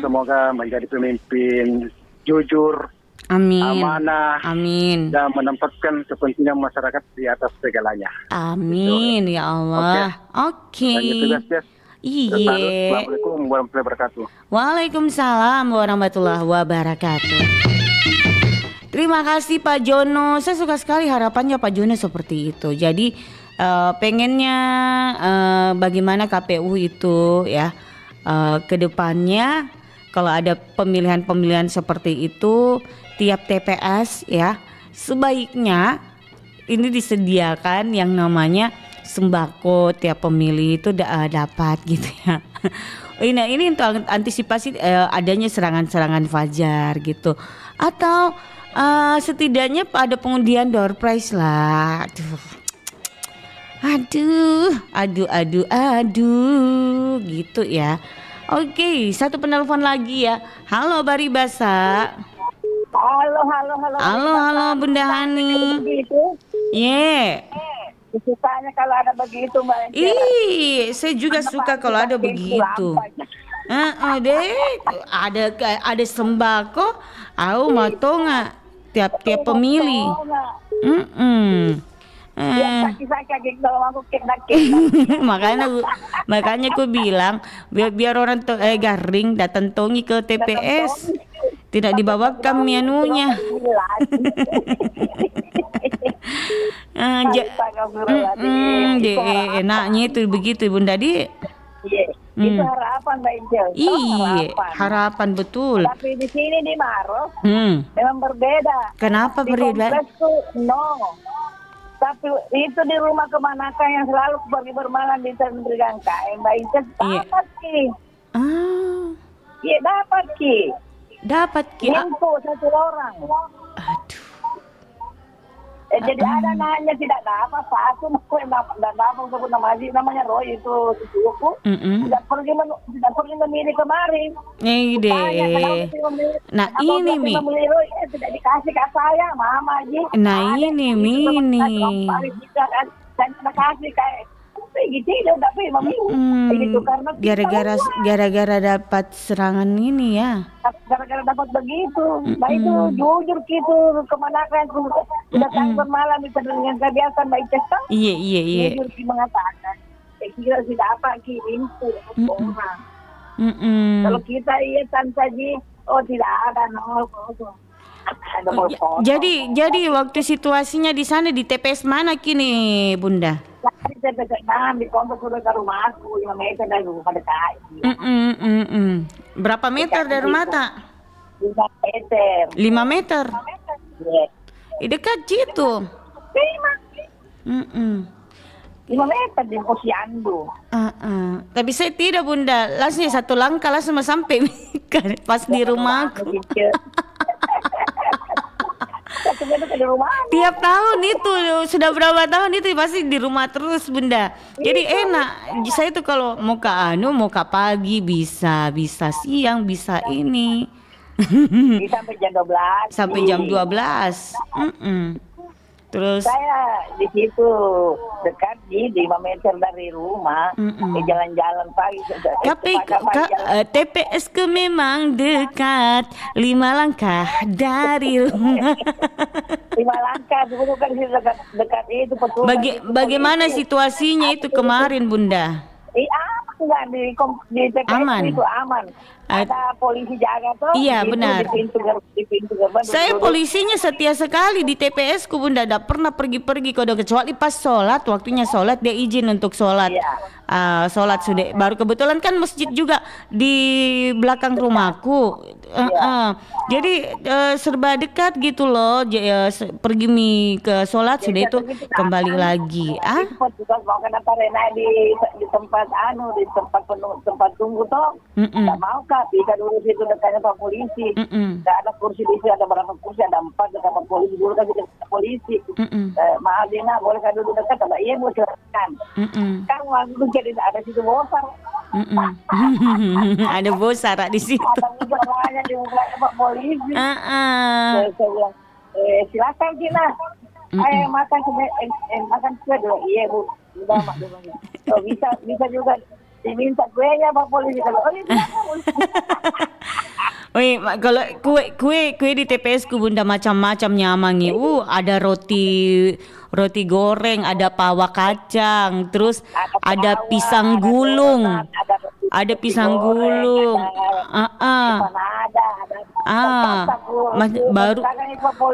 S12: semoga menjadi pemimpin jujur, amanah, dan menempatkan kepentingan masyarakat di atas segalanya.
S7: Amin ya Allah. Oke. Iya.
S12: Assalamualaikum warahmatullahi wabarakatuh.
S7: Waalaikumsalam warahmatullahi wabarakatuh. Terima kasih Pak Jono. Saya suka sekali harapannya Pak Jono seperti itu. Jadi pengennya bagaimana KPU itu ya kedepannya kalau ada pemilihan-pemilihan seperti itu tiap TPS ya sebaiknya ini disediakan yang namanya sembako tiap pemilih itu dapat gitu ya. Ini untuk antisipasi adanya serangan-serangan fajar gitu. Atau setidaknya ada pengundian door prize lah. Aduh gitu ya. Oke, satu penelpon lagi ya. Halo Bari Basa. Halo Bunda Hani.
S13: Sukanya kalau ada begitu Mbak.
S7: Saya juga suka kalau ada begitu. Ada sembako, mau tau nggak tiap pemilih. Makanya aku bilang biar orang garing datang tongi ke TPS, tidak dibawakan menunya. Enaknya itu begitu Bunda Di.
S13: Itu harapan Mbak Injil.
S7: Harapan betul.
S13: Tapi di sini di Maros memang berbeda.
S7: Kenapa berbeda?
S13: Tapi itu di rumah kemanakan yang selalu pergi bermalam di Tendrigang Mbak Injil dapat Ki. Iya dapat Ki. Info satu orang.
S7: Aduh.
S13: Jadi ada nanya tidak dapat satu dan dapat sebut namanya Roy itu suku tidak pergi memilih kemarin.
S7: Nah ini Mi.
S13: Tidak dikasih ke saya Mama Ji.
S7: Nah ini Mini.
S13: Saya kasih kayak gitu tapi begitu karena
S7: gara-gara dapat serangan ini ya.
S13: Gara-gara dapat begitu, Mbak itu jujur gitu kemanakan sudah bermalam itu dengan kebiasaan Mbak Cesta.
S7: Iya.
S13: Jujur mengatakan, kira tidak apa kirim orang. Kalau kita tanpa tidak ada nol.
S7: Jadi waktu situasinya di sana di TPS mana kini Bunda?
S13: Di TPS di kompleks sudah ke rumahku 5 meter dari rumah dekat.
S7: Berapa meter dari rumah tak?
S13: 5 meter.
S7: 5 meter? Iya. Dekat situ.
S13: 5 meter di Posyandu.
S7: Tapi saya tidak Bunda, langsung satu langkah langsung sampai pas di rumahku. Tiap tahun itu sudah berapa tahun itu pasti di rumah terus Bunda. Jadi enak. Saya tuh kalau mau ke pagi bisa siang bisa ini.
S13: Sampai jam 12.
S7: Sampai jam 12. Terus
S13: saya di situ dekat di 5 meter dari rumah, jalan-jalan pagi.
S7: Tapi TPS ke memang dekat 5 langkah dari rumah.
S13: 5 langkah dulu kan dekat itu betul.
S7: Bagaimana situasinya itu kemarin, Bunda?
S13: Enggak di TPS
S7: aman.
S13: itu aman. Ada polisi jaga tuh.
S7: Iya benar.
S13: Di pintu gerbang.
S7: Saya polisinya setia sekali di TPS ku, Bunda. Tidak pernah pergi-pergi kecuali pas sholat, waktunya sholat dia izin untuk sholat. Sholat sudah. Baru kebetulan kan masjid juga di belakang rumahku. Jadi serba dekat gitu loh. Pergi ke sholat sudah itu kembali lagi.
S13: Mau kenapa Rena di tempat di tempat tunggu toh? Nggak mau kah? Bisa dulu situ dekatnya Pak Polisi. Nggak ada kursi di sini, ada berapa kursi? Ada 4 dekat Pak Polisi. Dulu kan dekat polisi. Maaf Dina, boleh kan dulu dekat? Ada iya mau silakan. Kan waktu jadi ada situ bosar.
S7: Ada bosar di situ.
S13: Ada banyak di belakang Pak Polisi. Saya bilang, silakan Dina. Makan kue dulu. Iya Bu. Udah mak dulu. Bisa juga diminta kuenya Pak Polisi kalau
S7: Wih, kalau kue di TPS ku Bunda macam-macam nyamangi. Ada roti goreng, ada pawak kacang, terus ada pisang gulung. Ada pisang gulung.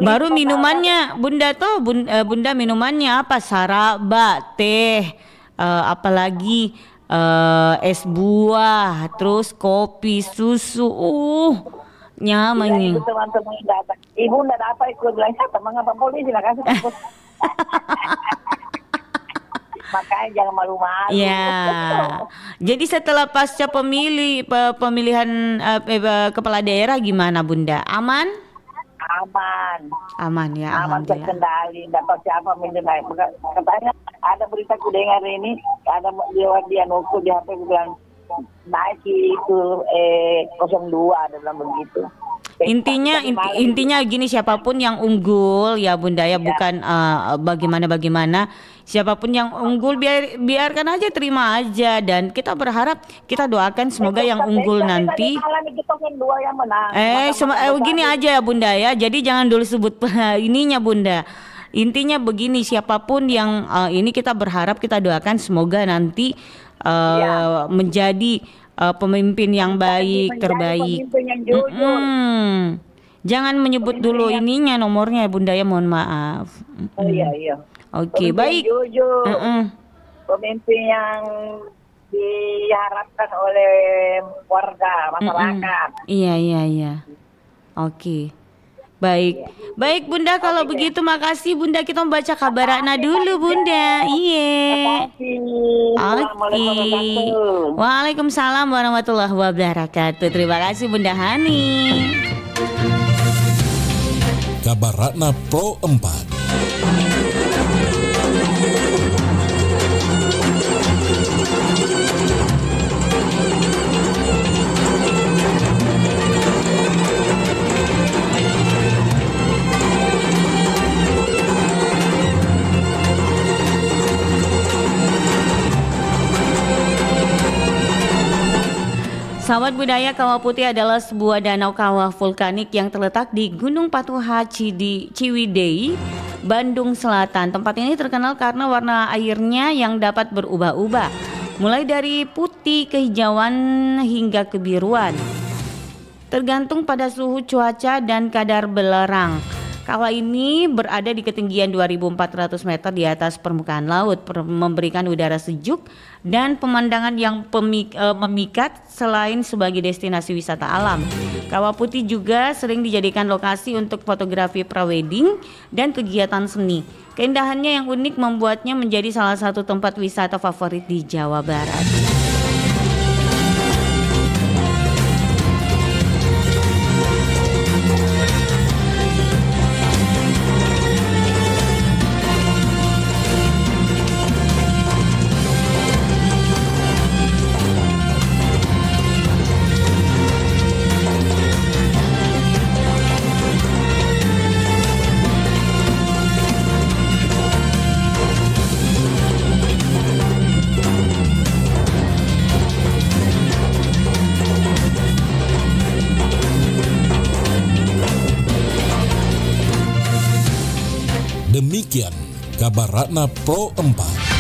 S7: Baru minumannya Bunda tuh Bunda minumannya apa? Saraba, teh, apalagi es buah, terus kopi, susu. Nyaman nih.
S13: Teman-teman datang. Ibu enggak ada apa ikut bilang teman apa polisi lah kasih takut. Makanya jangan malu-malu.
S7: Ya. Jadi setelah pasca pemilihan kepala daerah gimana Bunda? Aman ya.
S13: Aman terkendali. Dapat siapa mendengar? Katanya ada berita ku dengar ini ada dia nuku di HP bilang naik itu 02 ada bilang begitu.
S7: Intinya gini, siapapun yang unggul ya Bunda ya, bukan bagaimana siapapun yang unggul biarkan aja, terima aja, dan kita berharap, kita doakan semoga yang unggul nanti gini aja ya Bunda ya, jadi jangan dulu sebut ininya Bunda. Intinya begini, siapapun yang ini kita berharap, kita doakan semoga nanti menjadi pemimpin yang baik, terbaik. Jangan menyebut dulu ininya, nomornya Bunda ya, mohon maaf.
S13: Iya.
S7: Oke, baik.
S13: Pemimpin yang diharapkan oleh warga masyarakat.
S7: Iya. Oke. Baik Bunda, kalau begitu makasih Bunda, kita membaca kabar Rakna dulu Bunda. Iya. Oke. Waalaikumsalam warahmatullahi wabarakatuh. Terima kasih Bunda Hani.
S6: Kabar Rakna Pro 4.
S7: Sahabat budaya, Kawah Putih adalah sebuah danau kawah vulkanik yang terletak di Gunung Patuha Ciwidey, Bandung Selatan. Tempat ini terkenal karena warna airnya yang dapat berubah-ubah, mulai dari putih, kehijauan hingga kebiruan, tergantung pada suhu cuaca dan kadar belerang. Kawah ini berada di ketinggian 2.400 meter di atas permukaan laut, memberikan udara sejuk dan pemandangan yang memikat selain sebagai destinasi wisata alam. Kawah Putih juga sering dijadikan lokasi untuk fotografi prawedding dan kegiatan seni. Keindahannya yang unik membuatnya menjadi salah satu tempat wisata favorit di Jawa Barat.
S6: Demikian kabar Ratna Pro 4.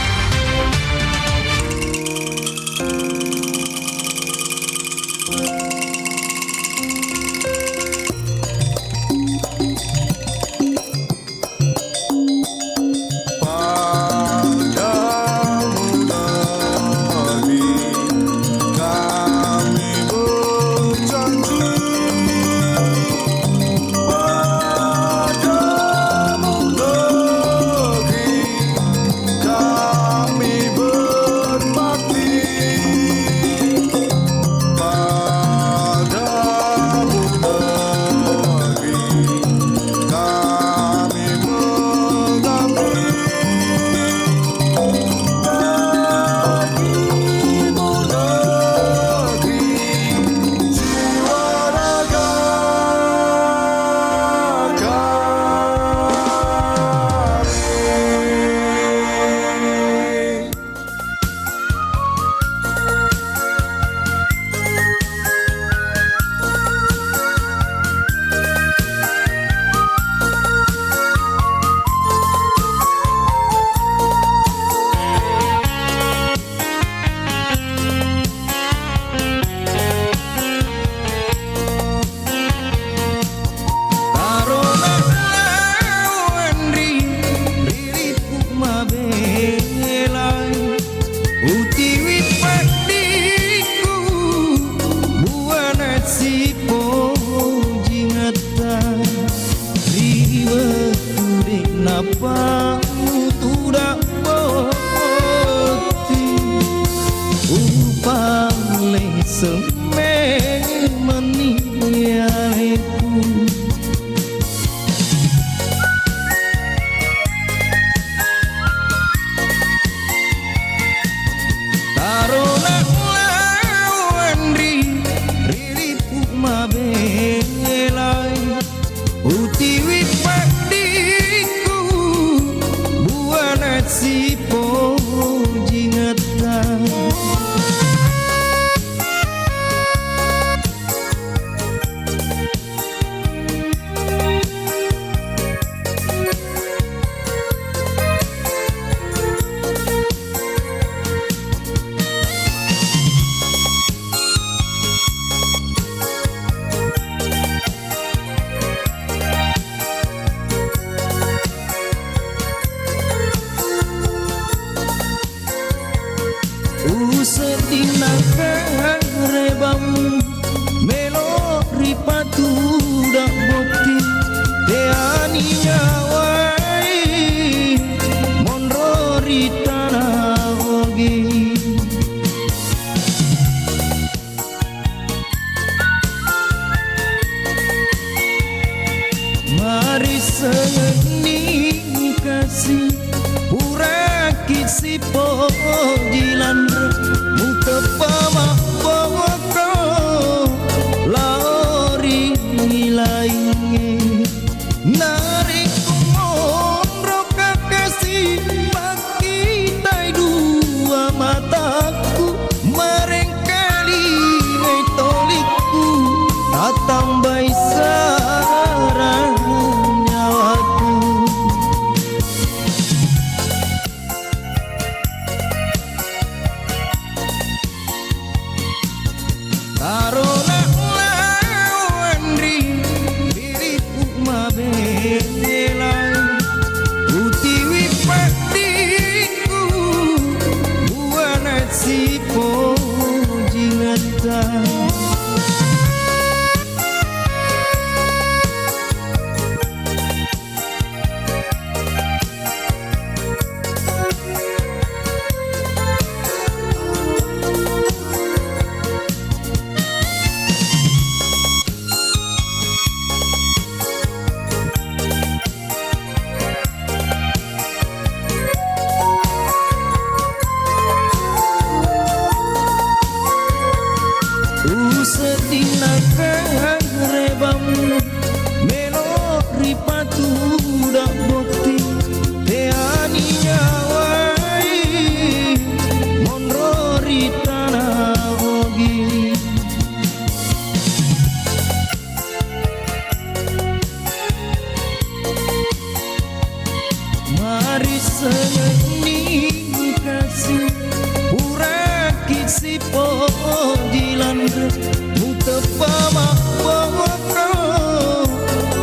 S2: Mutapama bawaka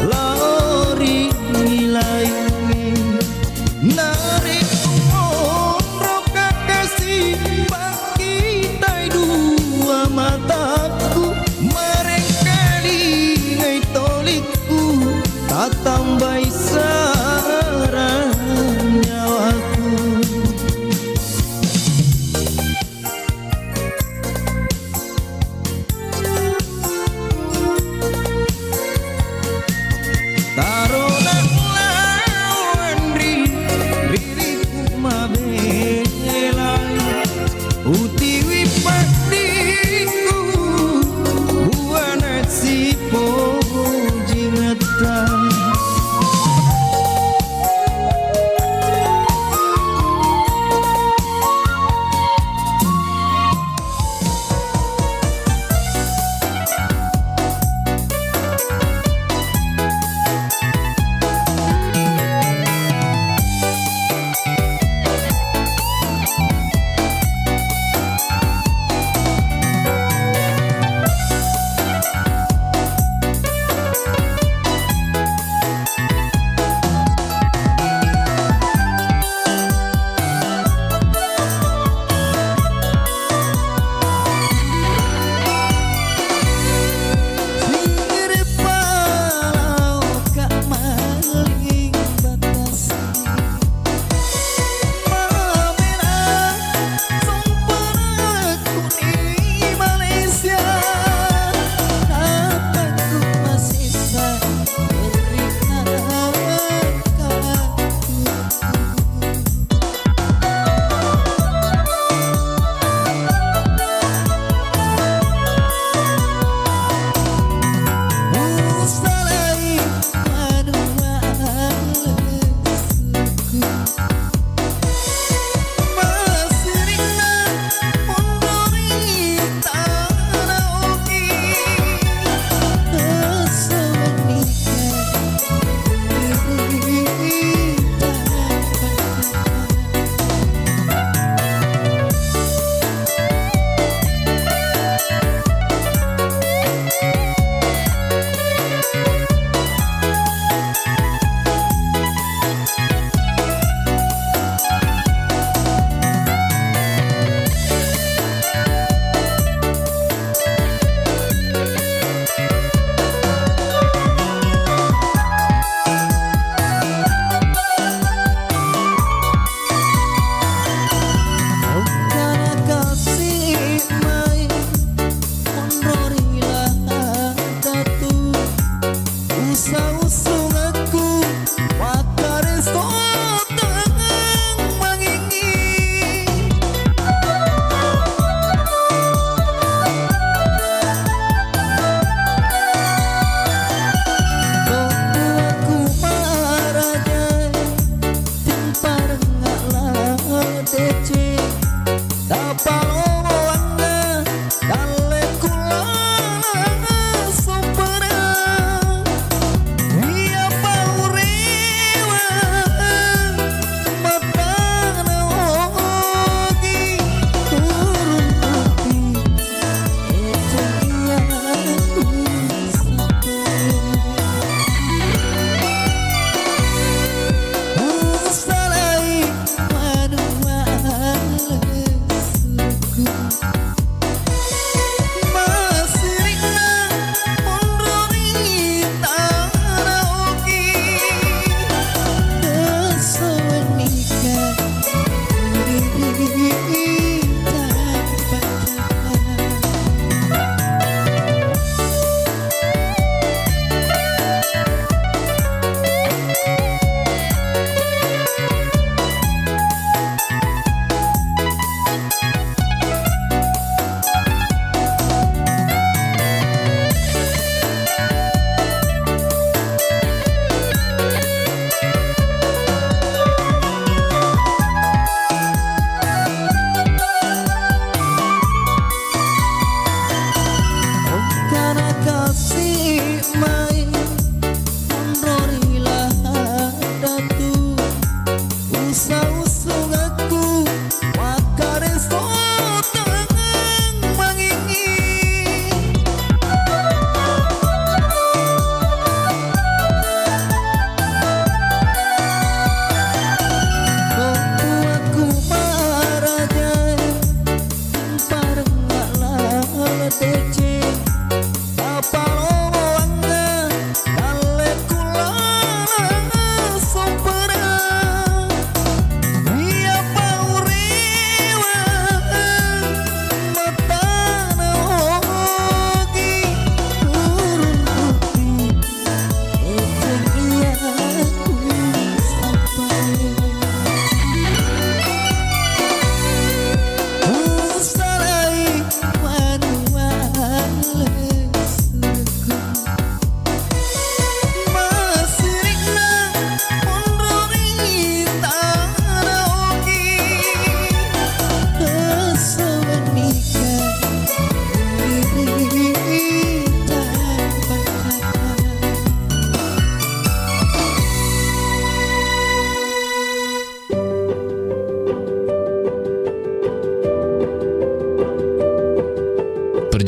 S2: Laori nilai Narik umroh kakasih Pakitai dua mataku Mereka lingai tolikku Tak tambai sarang nyawaku Tarunan lawan diriku mabelai Utiwi pakdiku buana si pojingatan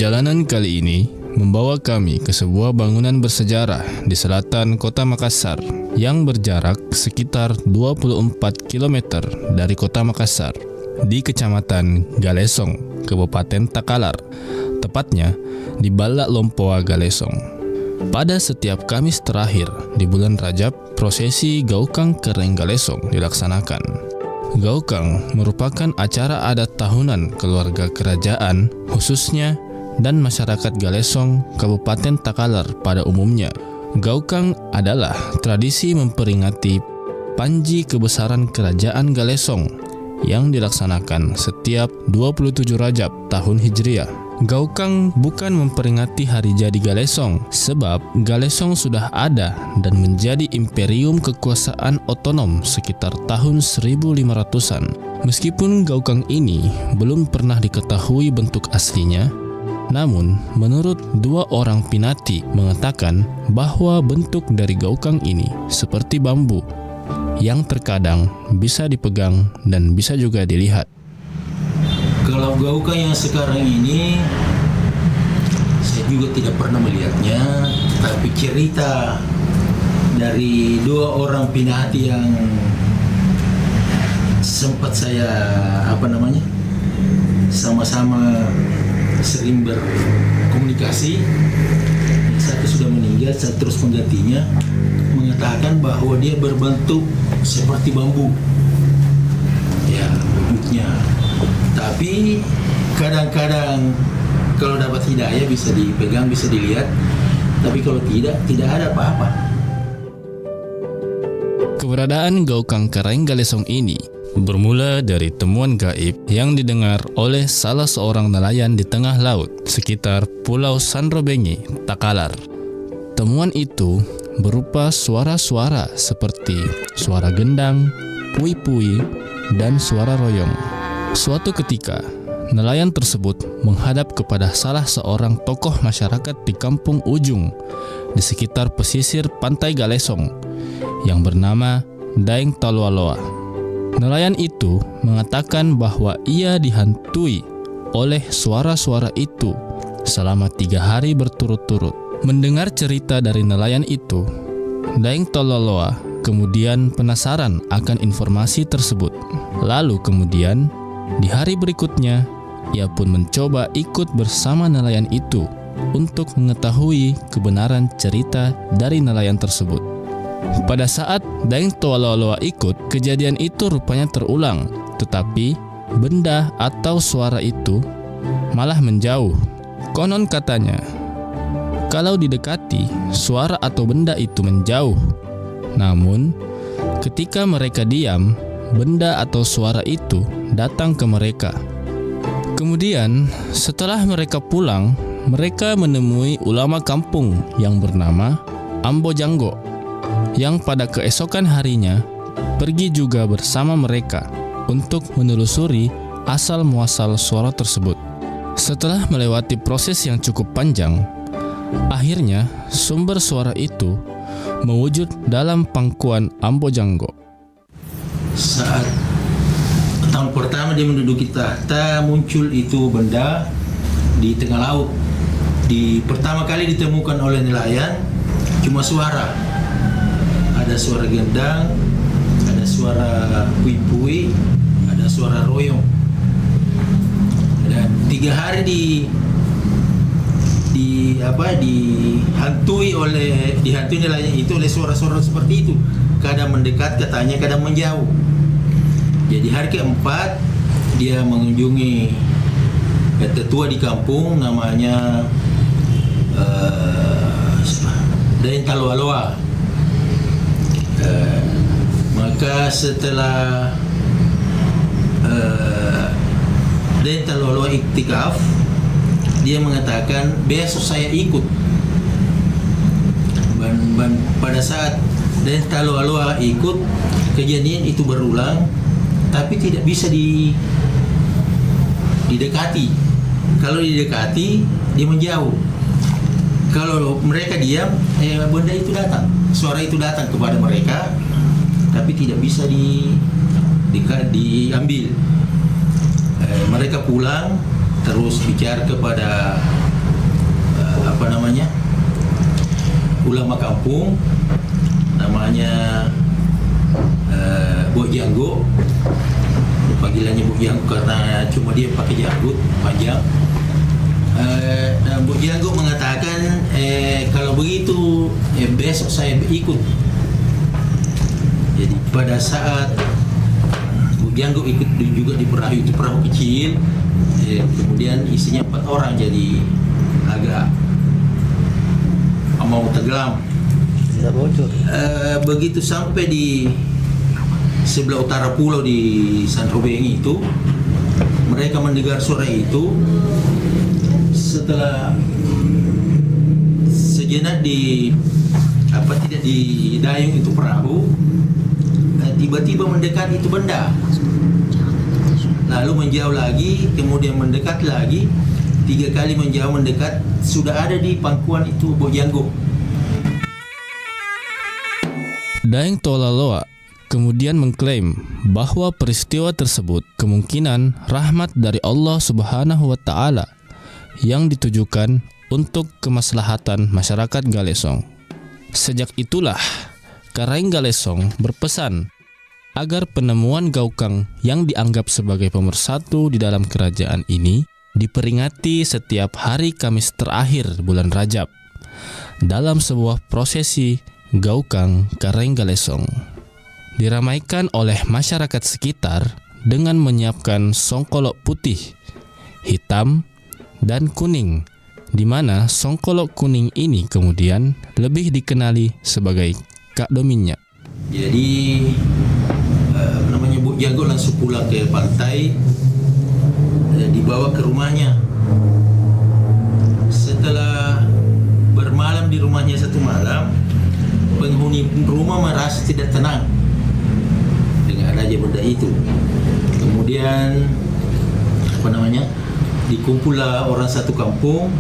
S14: Perjalanan kali ini membawa kami ke sebuah bangunan bersejarah di selatan kota Makassar yang berjarak sekitar 24 km dari kota Makassar di Kecamatan Galesong, Kabupaten Takalar, tepatnya di Balak Lompoa Galesong. Pada setiap Kamis terakhir di bulan Rajab, prosesi Gaukang Kereng Galesong dilaksanakan. Gaukang merupakan acara adat tahunan keluarga kerajaan, khususnya dan masyarakat Galesong, Kabupaten Takalar pada umumnya. Gaukang adalah tradisi memperingati Panji Kebesaran Kerajaan Galesong yang dilaksanakan setiap 27 Rajab tahun Hijriah. Gaukang bukan memperingati hari jadi Galesong, sebab Galesong sudah ada dan menjadi imperium kekuasaan otonom sekitar tahun 1500-an. Meskipun Gaukang ini belum pernah diketahui bentuk aslinya, namun menurut dua orang pinati mengatakan bahwa bentuk dari Gaukang ini seperti bambu yang terkadang bisa dipegang dan bisa juga dilihat.
S15: Kalau Gaukang yang sekarang ini saya juga tidak pernah melihatnya, tapi cerita dari dua orang pinati yang sempat saya sama-sama sering berkomunikasi, satu sudah meninggal, satu terus menggantinya, mengatakan bahwa dia berbentuk seperti bambu ya bentuknya. Tapi kadang-kadang kalau dapat hidayah bisa dipegang, bisa dilihat. Tapi kalau tidak ada apa-apa.
S14: Keberadaan Gaukang Kereng Galesong ini bermula dari temuan gaib yang didengar oleh salah seorang nelayan di tengah laut sekitar Pulau Sanrobengi, Takalar. Temuan itu berupa suara-suara seperti suara gendang, pui-pui, dan suara royong. Suatu ketika, nelayan tersebut menghadap kepada salah seorang tokoh masyarakat di kampung ujung di sekitar pesisir pantai Galesong yang bernama Daeng Talwaloa. Nelayan itu mengatakan bahwa ia dihantui oleh suara-suara itu selama 3 hari berturut-turut. Mendengar cerita dari nelayan itu, Daeng Talwaloa kemudian penasaran akan informasi tersebut. Lalu kemudian di hari berikutnya, ia pun mencoba ikut bersama nelayan itu untuk mengetahui kebenaran cerita dari nelayan tersebut. Pada saat Daeng Talwaloa ikut, kejadian itu rupanya terulang, tetapi benda atau suara itu malah menjauh. Konon katanya, kalau didekati, suara atau benda itu menjauh. Namun, ketika mereka diam, benda atau suara itu datang ke mereka. Kemudian, setelah mereka pulang, mereka menemui ulama kampung yang bernama Ambo Janggo, yang pada keesokan harinya pergi juga bersama mereka untuk menelusuri asal-muasal suara tersebut. Setelah melewati proses yang cukup panjang, akhirnya sumber suara itu mewujud dalam pangkuan Ambo Janggo.
S15: Saat tahun pertama dia menduduki tahta, muncul itu benda di tengah laut. Pertama kali ditemukan oleh nelayan cuma suara. Ada suara gendang, ada suara pui-pui, ada suara royong. Dan 3 hari dihantui nelayan itu oleh suara-suara seperti itu. Kadang mendekat katanya, kadang menjauh. Jadi hari keempat dia mengunjungi tetua di kampung namanya Daeng Talwaloa. Maka setelah Daeng Talwaloa iktikaf, dia mengatakan besok saya ikut. Pada saat Daeng Talwaloa ikut, kejadian itu berulang, tapi tidak bisa didekati. Kalau didekati, dia menjauh. Kalau mereka diam, benda itu datang, suara itu datang kepada mereka, tapi tidak bisa diambil. Mereka pulang, terus bicara kepada ulama kampung namanya Bok Janggo. Panggilannya Bok Janggo karena cuma dia pakai janggut panjang. Bok Janggo mengatakan kalau begitu besok saya ikut. Jadi pada saat Bok Janggo ikut juga di perahu itu, perahu kecil, kemudian isinya 4 orang, jadi agak mau tenggelam. Begitu sampai di sebelah utara pulau di Sanrobengi itu, mereka mendengar suara itu. Setelah sejenak tidak didayung itu perahu, tiba-tiba mendekat itu benda, lalu menjauh lagi, kemudian mendekat lagi, 3 kali menjauh mendekat, sudah ada di pangkuan itu Bok Janggo.
S14: Daeng Tolaloa kemudian mengklaim bahwa peristiwa tersebut kemungkinan rahmat dari Allah Subhanahu wa Ta'ala yang ditujukan untuk kemaslahatan masyarakat Galesong. Sejak itulah Karaeng Galesong berpesan agar penemuan gaukang yang dianggap sebagai pemersatu di dalam kerajaan ini diperingati setiap hari Kamis terakhir bulan Rajab dalam sebuah prosesi gaukang Karaeng Galesong. Diramaikan oleh masyarakat sekitar dengan menyiapkan songkolok putih, hitam, dan kuning, di mana songkolok kuning ini kemudian lebih dikenali sebagai Kak Dominnya.
S15: Jadi Bok Janggo langsung pulang ke pantai, dibawa ke rumahnya. Setelah bermalam di rumahnya 1 malam, penghuni rumah merasa tidak tenang dengan adanya benda itu. Kemudian dikumpullah orang satu kampung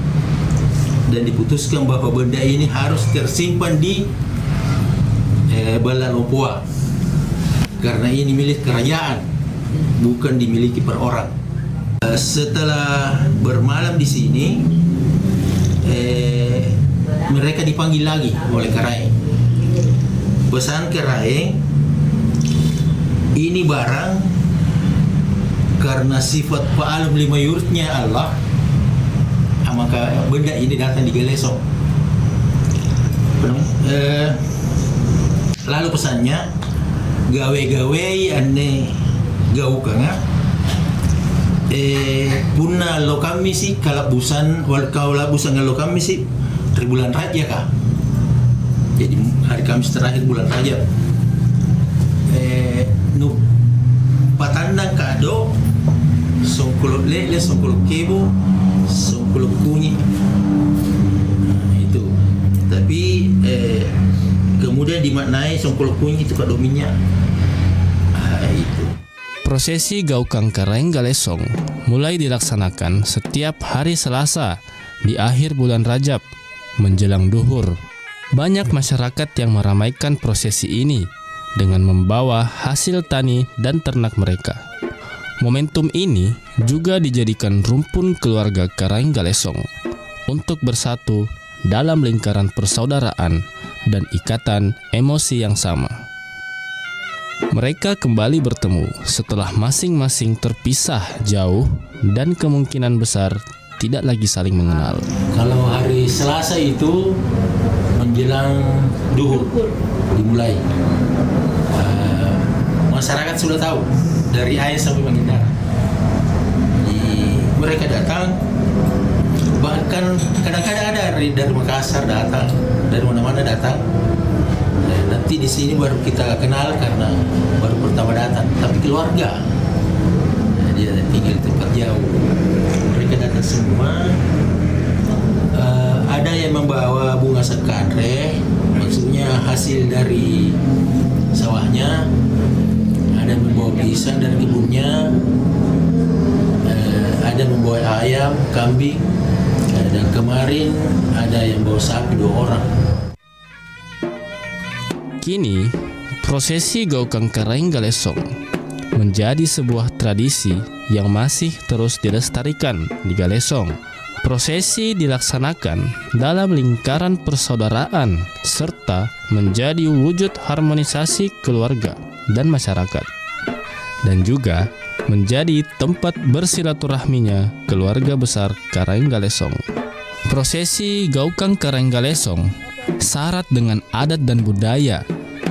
S15: dan diputuskan bahwa benda ini harus tersimpan di Bala Lompoa karena ini milik kerajaan, bukan dimiliki per orang. Setelah bermalam di sini, mereka dipanggil lagi oleh Karaeng. Pesan Karaeng, ini barang karena sifat Pa'alum lima yurtnya Allah, maka benda ini datang di Galesong. Lalu pesannya, gawe-gawe ane gaukanga punna lo kami sih kalabusan lo kami sih tribulan raja kah. Jadi hari Kamis terakhir bulan Rajab. Patandang kado songkolok lele, songkolok kebo, songkolok kunyi. Itu. Tapi kemudian dimaknai songkolok kunyi itu kado minyak. Itu.
S14: Prosesi gaukang Karaeng Galesong mulai dilaksanakan setiap hari Selasa di akhir bulan Rajab menjelang duhur. Banyak masyarakat yang meramaikan prosesi ini dengan membawa hasil tani dan ternak mereka. Momentum ini juga dijadikan rumpun keluarga Karaeng Galesong untuk bersatu dalam lingkaran persaudaraan dan ikatan emosi yang sama. Mereka kembali bertemu setelah masing-masing terpisah jauh dan kemungkinan besar tidak lagi saling mengenal.
S15: Kalau hari Selasa itu menjelang duhur dimulai, masyarakat sudah tahu dari ayah sampai Mangindara. Mereka datang, bahkan kadang-kadang ada dari Makassar datang, dari mana-mana datang. Nanti di sini baru kita kenal karena baru pertama datang, tapi keluarga dia tinggal di tempat jauh. Mereka datang semua. Ada yang membawa bunga sekadre, maksudnya hasil dari sawahnya. Ada yang membawa pisang dari kebunnya. Ada yang membawa ayam, kambing. Dan kemarin ada yang bawa sapi 2 orang.
S14: Kini, prosesi gaukang Karaeng Galesong menjadi sebuah tradisi yang masih terus dilestarikan di Galesong Prosesi dilaksanakan dalam lingkaran persaudaraan serta menjadi wujud harmonisasi keluarga dan masyarakat, dan juga menjadi tempat bersilaturahminya keluarga besar Karanggalesong. Prosesi Gaukang Karanggalesong syarat dengan adat dan budaya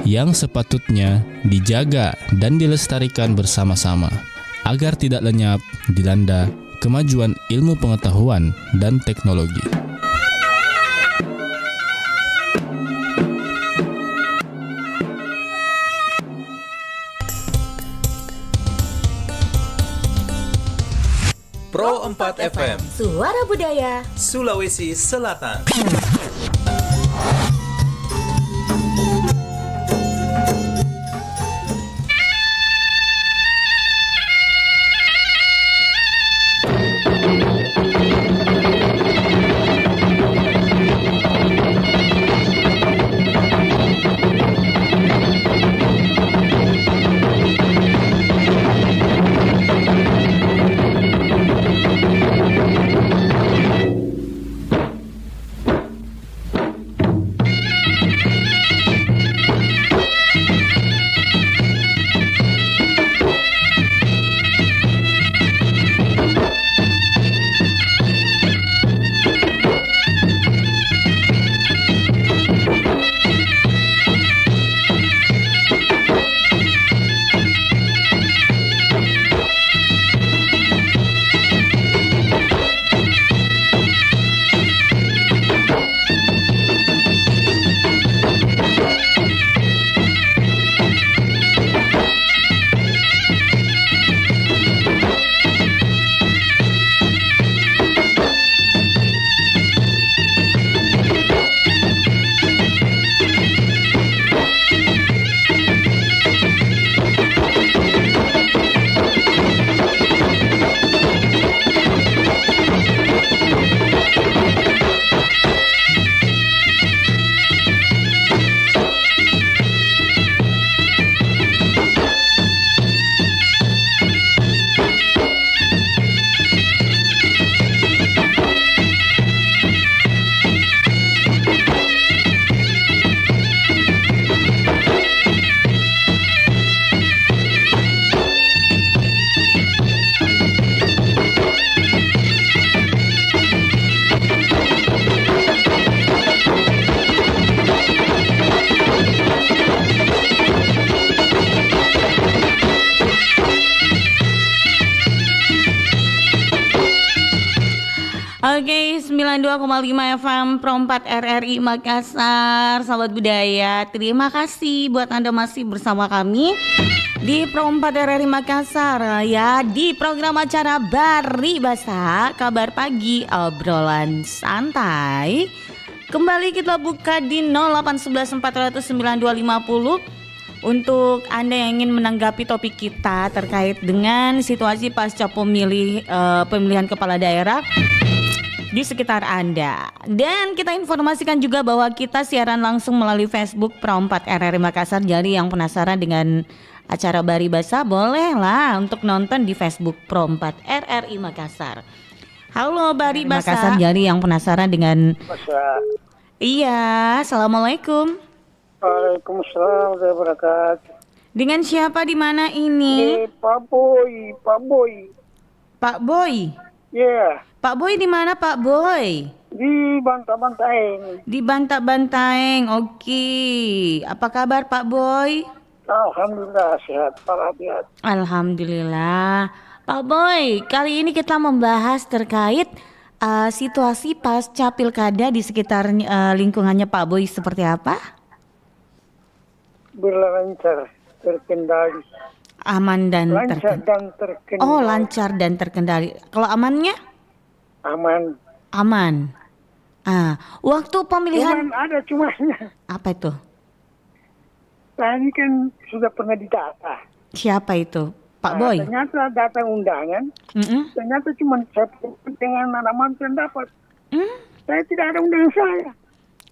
S14: yang sepatutnya dijaga dan dilestarikan bersama-sama agar tidak lenyap dilanda kemajuan ilmu pengetahuan dan teknologi.
S8: Pro 4 FM,
S9: Suara Budaya
S8: Sulawesi Selatan.
S7: Oke, 92,5 FM Pro 4 RRI Makassar, sahabat budaya. Terima kasih buat Anda masih bersama kami di Pro 4 RRI Makassar ya, di program acara Bari Basa, kabar pagi, obrolan santai. Kembali kita buka di 0811 400 9250 untuk Anda yang ingin menanggapi topik kita terkait dengan situasi pasca pemilihan kepala daerah di sekitar Anda. Dan kita informasikan juga bahwa kita siaran langsung melalui Facebook Pro 4 RRI Makassar. Jadi yang penasaran dengan acara Bari Basa, bolehlah untuk nonton di Facebook Pro 4 RRI Makassar. Halo Bari Basa. Makassar, jadi yang penasaran dengan Iya, assalamualaikum.
S16: Waalaikumsalam warahmatullahi wabarakatuh.
S7: Dengan siapa di mana ini?
S16: Pak Boy.
S7: Pak Boy.
S16: Iya.
S7: Pak Boy di mana Pak Boy?
S16: Di Banta-Bantaeng.
S7: Di Banta-Bantaeng. Oke. Apa kabar Pak Boy?
S16: Alhamdulillah sehat, walafiat.
S7: Alhamdulillah. Pak Boy, kali ini kita membahas terkait situasi pasca pilkada di sekitar lingkungannya Pak Boy seperti apa?
S16: Berlancar, terkendali.
S7: Aman dan
S16: lancar dan terkendali.
S7: Oh, lancar dan terkendali. Kalau amannya? Aman. Waktu pemilihan
S16: cuman ada cumanya.
S7: Apa itu?
S16: Tadi kan sudah pernah didata.
S7: Siapa itu? Pak Boy?
S16: Ternyata data undangan. Ternyata cuma saya dengan anak mantan dapat. Saya tidak ada undangan saya.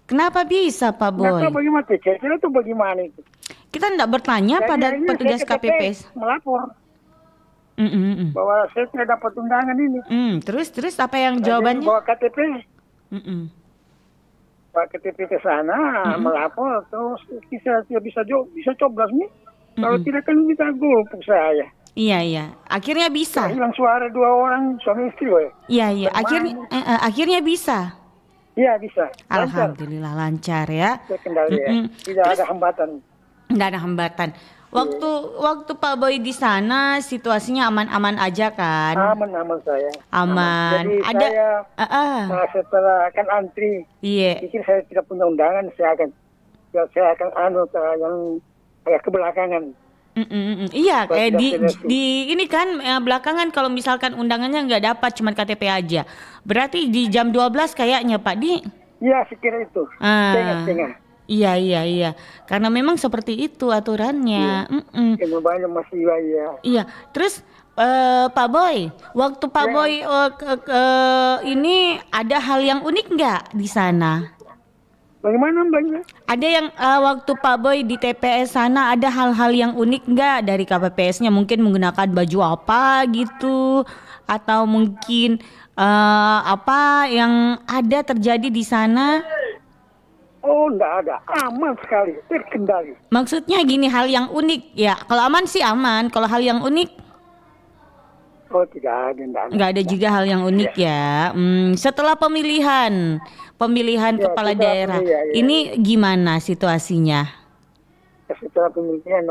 S7: Kenapa bisa Pak Boy?
S16: Nggak tahu bagaimana kecil atau bagaimana itu.
S7: Kita tidak bertanya pada petugas KPPS.
S16: Melapor. bahwa saya tidak dapat undangan ini.
S7: Terus apa yang jawabannya?
S16: Bawa KTP. Bawa KTP ke sana, melapor, terus bisa coblos nih. Kalau tidak kan bisa golput saya.
S7: Iya. Akhirnya bisa.
S16: Hilang suara 2 orang suami istri, woy.
S7: Iya. Akhirnya bisa.
S16: Iya bisa.
S7: Alhamdulillah lancar ya.
S16: Terkendali ya. Tidak ada hambatan.
S7: Tidak ada hambatan. Waktu Pak Boy di sana situasinya aman-aman aja kan?
S16: Aman saya.
S7: Aman.
S16: Jadi
S7: ada
S16: saya setelah akan antri.
S7: Iya.
S16: Pikir saya tidak punya undangan, saya akan yang kayak kebelakangan.
S7: Iya, kayak di ini kan belakangan kalau misalkan undangannya nggak dapat, cuma KTP aja. Berarti di jam 12 kayaknya Pak Di.
S16: Iya, sekira itu. Setengah.
S7: Iya. Karena memang seperti itu aturannya.
S16: Banyak masih ya.
S7: Iya. Terus Pak Boy, waktu Pak Boy ini ada hal yang unik nggak di sana?
S16: Bagaimana Mbaknya?
S7: Ada yang waktu Pak Boy di TPS sana ada hal-hal yang unik nggak dari KPPS-nya? Mungkin menggunakan baju apa gitu, atau mungkin apa yang ada terjadi di sana?
S16: Oh, enggak ada, aman sekali, terkendali.
S7: Maksudnya gini, hal yang unik ya? Kalau aman sih aman, kalau hal yang unik?
S16: Oh, tidak ada.
S7: Nggak ada juga hal yang unik ya. Setelah pemilihan kepala daerah, ini gimana situasinya?
S16: Setelah pemilihan,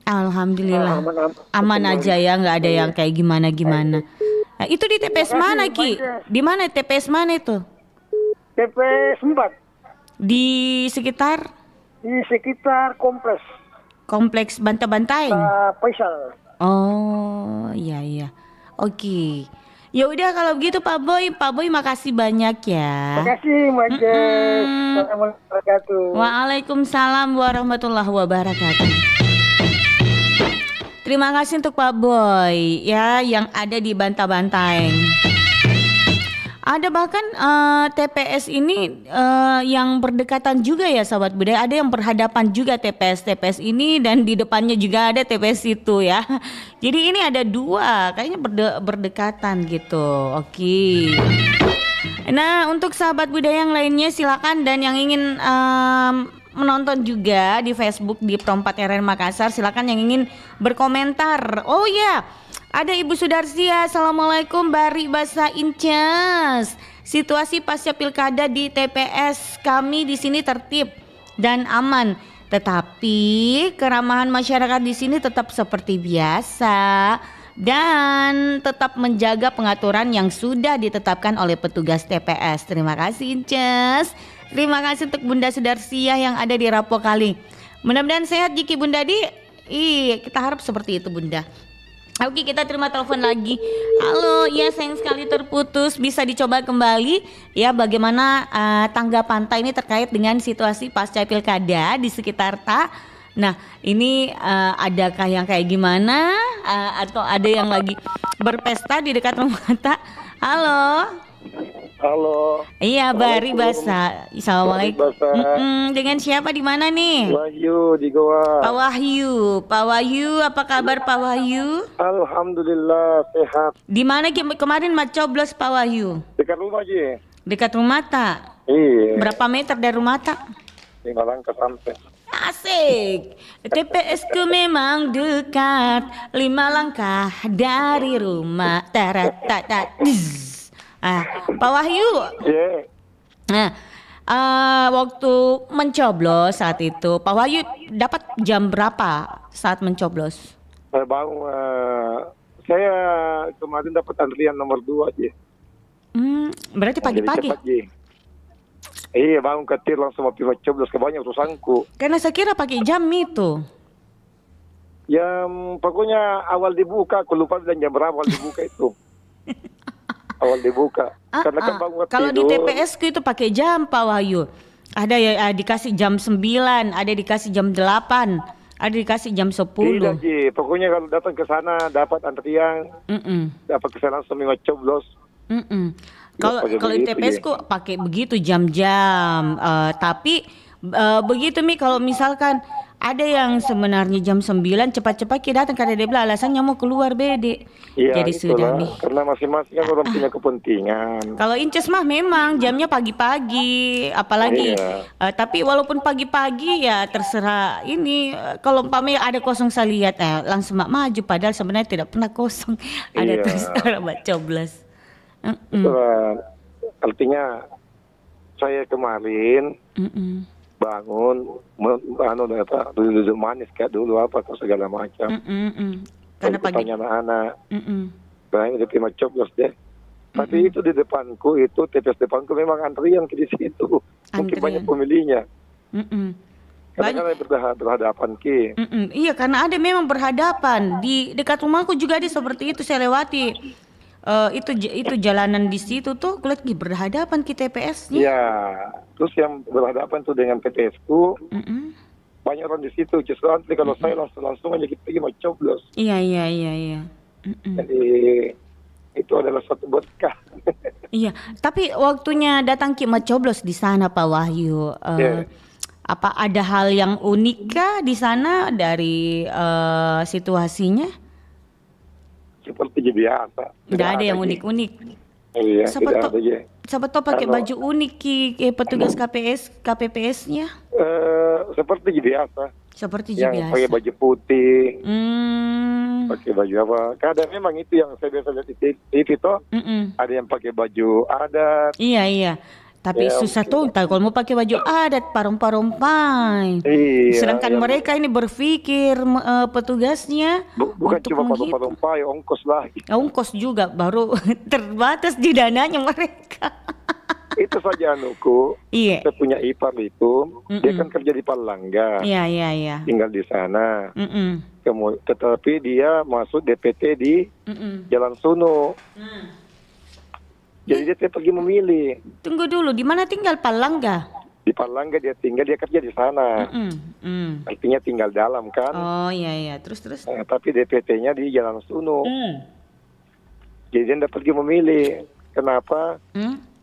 S7: Alhamdulillah. Aman aja ya, nggak ada yang kayak gimana. Nah, itu di TPS mana Ki? Di mana TPS mana itu?
S16: TPS 4.
S7: Di sekitar?
S16: Di sekitar
S7: Kompleks Banteng.
S16: Faisal.
S7: Oh, iya. Oke. Ya udah kalau begitu Pak Boy makasih banyak ya.
S16: Makasih Mbak Jess. Assalamualaikum warahmatullahi wabarakatuh.
S7: Waalaikumsalam warahmatullahi wabarakatuh. Terima kasih untuk Pak Boy ya yang ada di Banteng. Ada bahkan TPS ini yang berdekatan juga ya sahabat budaya. Ada yang berhadapan juga TPS ini, dan di depannya juga ada TPS itu ya. Jadi ini ada 2 kayaknya berdekatan gitu. Oke. Nah untuk sahabat budaya yang lainnya silakan, dan yang ingin menonton juga di Facebook di Pro 4 RRI Makassar, silakan yang ingin berkomentar. Oh ya, ada Ibu Sudarsia. Assalamualaikum Bari Basa Incas. Situasi pasca pilkada di TPS kami di sini tertib dan aman, tetapi keramahan masyarakat di sini tetap seperti biasa dan tetap menjaga pengaturan yang sudah ditetapkan oleh petugas TPS. Terima kasih Incas. Terima kasih untuk Bunda Sudarsia yang ada di Rapokali. Mudah-mudahan sehat Jiki Bunda Di. Kita harap seperti itu Bunda. Oke, kita terima telepon lagi. Halo, ya sayang sekali terputus. Bisa dicoba kembali ya bagaimana tanggapan Ta ini terkait dengan situasi pasca pilkada di sekitar Ta. Nah, ini adakah yang kayak gimana atau ada yang lagi berpesta di dekat rumah Ta? Halo. Iya, Bari Basa. Assalamualaikum. Dengan siapa di mana nih?
S17: Wahyu di Goa.
S7: Pak Wahyu, apa kabar Pak Wahyu?
S17: Alhamdulillah sehat.
S7: Di mana kemarin coblos Pak Wahyu?
S17: Dekat rumah aja.
S7: Dekat rumah Tak?
S17: Iya.
S7: Berapa meter dari rumah Tak?
S17: 5 langkah sampai.
S7: Asik. TPS ku memang dekat, 5 langkah dari rumah. Pak Wahyu. Nah, waktu mencoblos saat itu, Pak Wahyu dapat jam berapa saat mencoblos?
S17: Saya kemarin dapat antrian nomor 2 aja.
S7: Berarti pagi-pagi.
S17: Iya, bangun ketir langsung mau coblos, kebanyak urusanku.
S7: Karena saya kira pakai jam itu.
S17: Ya, pokoknya awal dibuka, aku lupa dan jam berapa awal dibuka itu. Awal dibuka. Karena kan bangun
S7: kalau di TPS itu pakai jam Pak Wahyu. Ada ya dikasih jam 9, ada dikasih jam 8, ada dikasih jam 10.
S17: Tidak, Ji. Pokoknya kalau datang ke sana dapat antrian. Dapat ke sana langsung coblos.
S7: Kalau di TPS ku pakai begitu jam-jam. Tapi begitu Mi, kalau misalkan Ada yang sebenarnya jam 9 cepat-cepat kita datang karena dia bilang alasannya mau keluar bede.
S17: Iya,
S7: Jadi sudah nih.
S17: karena masing-masing kan orang punya kepentingan.
S7: Kalau Inces mah memang jamnya pagi-pagi, apalagi.
S17: Iya.
S7: Tapi walaupun pagi-pagi ya terserah ini. Kalau umpamanya ada kosong saya lihat, langsung maju. Padahal sebenarnya tidak pernah kosong. Ada
S17: Iya.
S7: terus orang coblos.
S17: Itulah, artinya saya kemarin bangun, duduk manis kayak dulu apa atau segala macam.
S7: Karena
S17: Aku
S7: pagi.
S17: tanya anak-anak, banyak udah terima coblos deh. Tapi itu di depanku, itu TPS depanku memang antrian ke di situ. Mungkin banyak pemilihnya. Karena kan berhadapan Ki.
S7: Iya, karena ada memang berhadapan di dekat rumahku juga ada seperti itu saya lewati. Itu jalanan di situ tuh kulihat berhadapan ke TPS-nya.
S17: Iya, terus yang berhadapan tuh dengan TPS-ku, banyak orang di situ. Justru antri kalau saya langsung aja kita pergi mau coblos.
S7: Iya.
S17: Jadi itu adalah satu berkah.
S7: Iya, tapi waktunya datang Ki mencoblos di sana Pak Wahyu. Apa ada hal yang unik kah di sana dari situasinya?
S17: Seperti biasa.
S7: Tidak ada yang unik-unik.
S17: Iya, tidak ada aja.
S7: Siapa tahu pakai baju unik Ki petugas KPPS-nya?
S17: Seperti biasa.
S7: Seperti
S17: yang
S7: biasa.
S17: pakai baju putih, pakai baju apa? Kadang memang itu yang saya biasa lihat di TV toh. Ada yang pakai baju adat.
S7: Iya. Tapi susah tuh kalau mau pakai baju adat parompai.
S17: Iya,
S7: Sedangkan mereka ini berpikir petugasnya
S17: bukan cuma parompai, ongkos lagi.
S7: Ongkos juga baru terbatas di dananya mereka.
S17: Itu saja anuku.
S7: Iya.
S17: Saya punya ipar itu, dia kan kerja di Palangga.
S7: Iya.
S17: Tinggal di sana. Tetapi dia masuk DPT di Jalan Suno. Jadi dia pergi memilih.
S7: Tunggu dulu, di mana tinggal Palangga?
S17: Di Palangga dia tinggal, dia kerja di sana. Artinya tinggal dalam kan.
S7: Oh iya, terus.
S17: Tapi DPT-nya di Jalan Suno. Jadi dia tidak pergi memilih. Kenapa?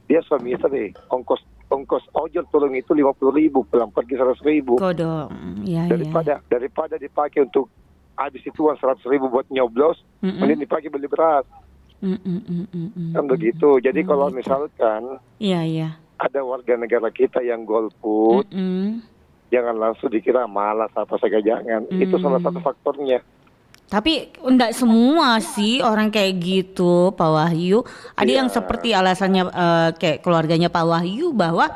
S17: Dia suami istri. Ongkos ojol turun itu 50.000, pulang pergi 100.000.
S7: Kodong, iya.
S17: Daripada dipakai untuk habis itu uang 100.000 buat nyoblos, mending dipakai beli beras. Kan begitu. Jadi kalau misalkan ada warga negara kita yang golput, jangan langsung dikira malas apa saja, jangan. Itu salah satu faktornya.
S7: Tapi enggak semua sih orang kayak gitu Pak Wahyu. Ada yang seperti alasannya kayak keluarganya Pak Wahyu bahwa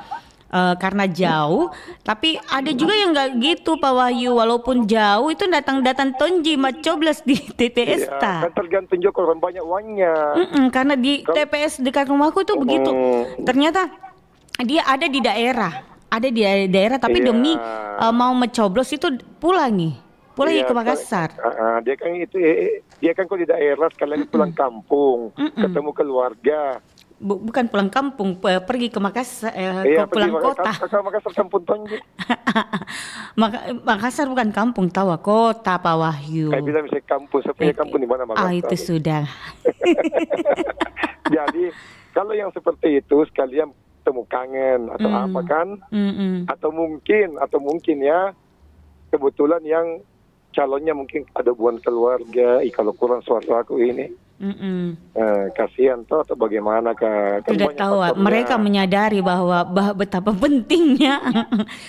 S7: karena jauh, tapi ada juga yang enggak gitu Pak Wahyu, walaupun jauh itu datang tonji coblos di TPS
S17: kan tergantung juga orang banyak uangnya.
S7: Karena di TPS dekat rumahku tuh begitu. Ternyata dia ada di daerah, tapi demi mau mencoblos itu pulang ke Makassar.
S17: Dia kan kok di daerah sekalian pulang kampung, ketemu keluarga.
S7: Bukan pulang kampung, pergi ke Makassar, pulang kota.
S17: Makassar kampung tonji.
S7: Makassar bukan kampung, tahu kota Pak Wahyu.
S17: Saya bilang misalnya kampung, saya punya kampung di mana Makassar.
S7: Itu sudah.
S17: Jadi kalau yang seperti itu sekalian temu kangen atau apa kan? Atau mungkin ya kebetulan yang calonnya mungkin ada hubungan keluarga, kalau kurang suara aku ini. Kasihan toh atau bagaimana
S7: tidak tahu mereka menyadari bahwa betapa pentingnya.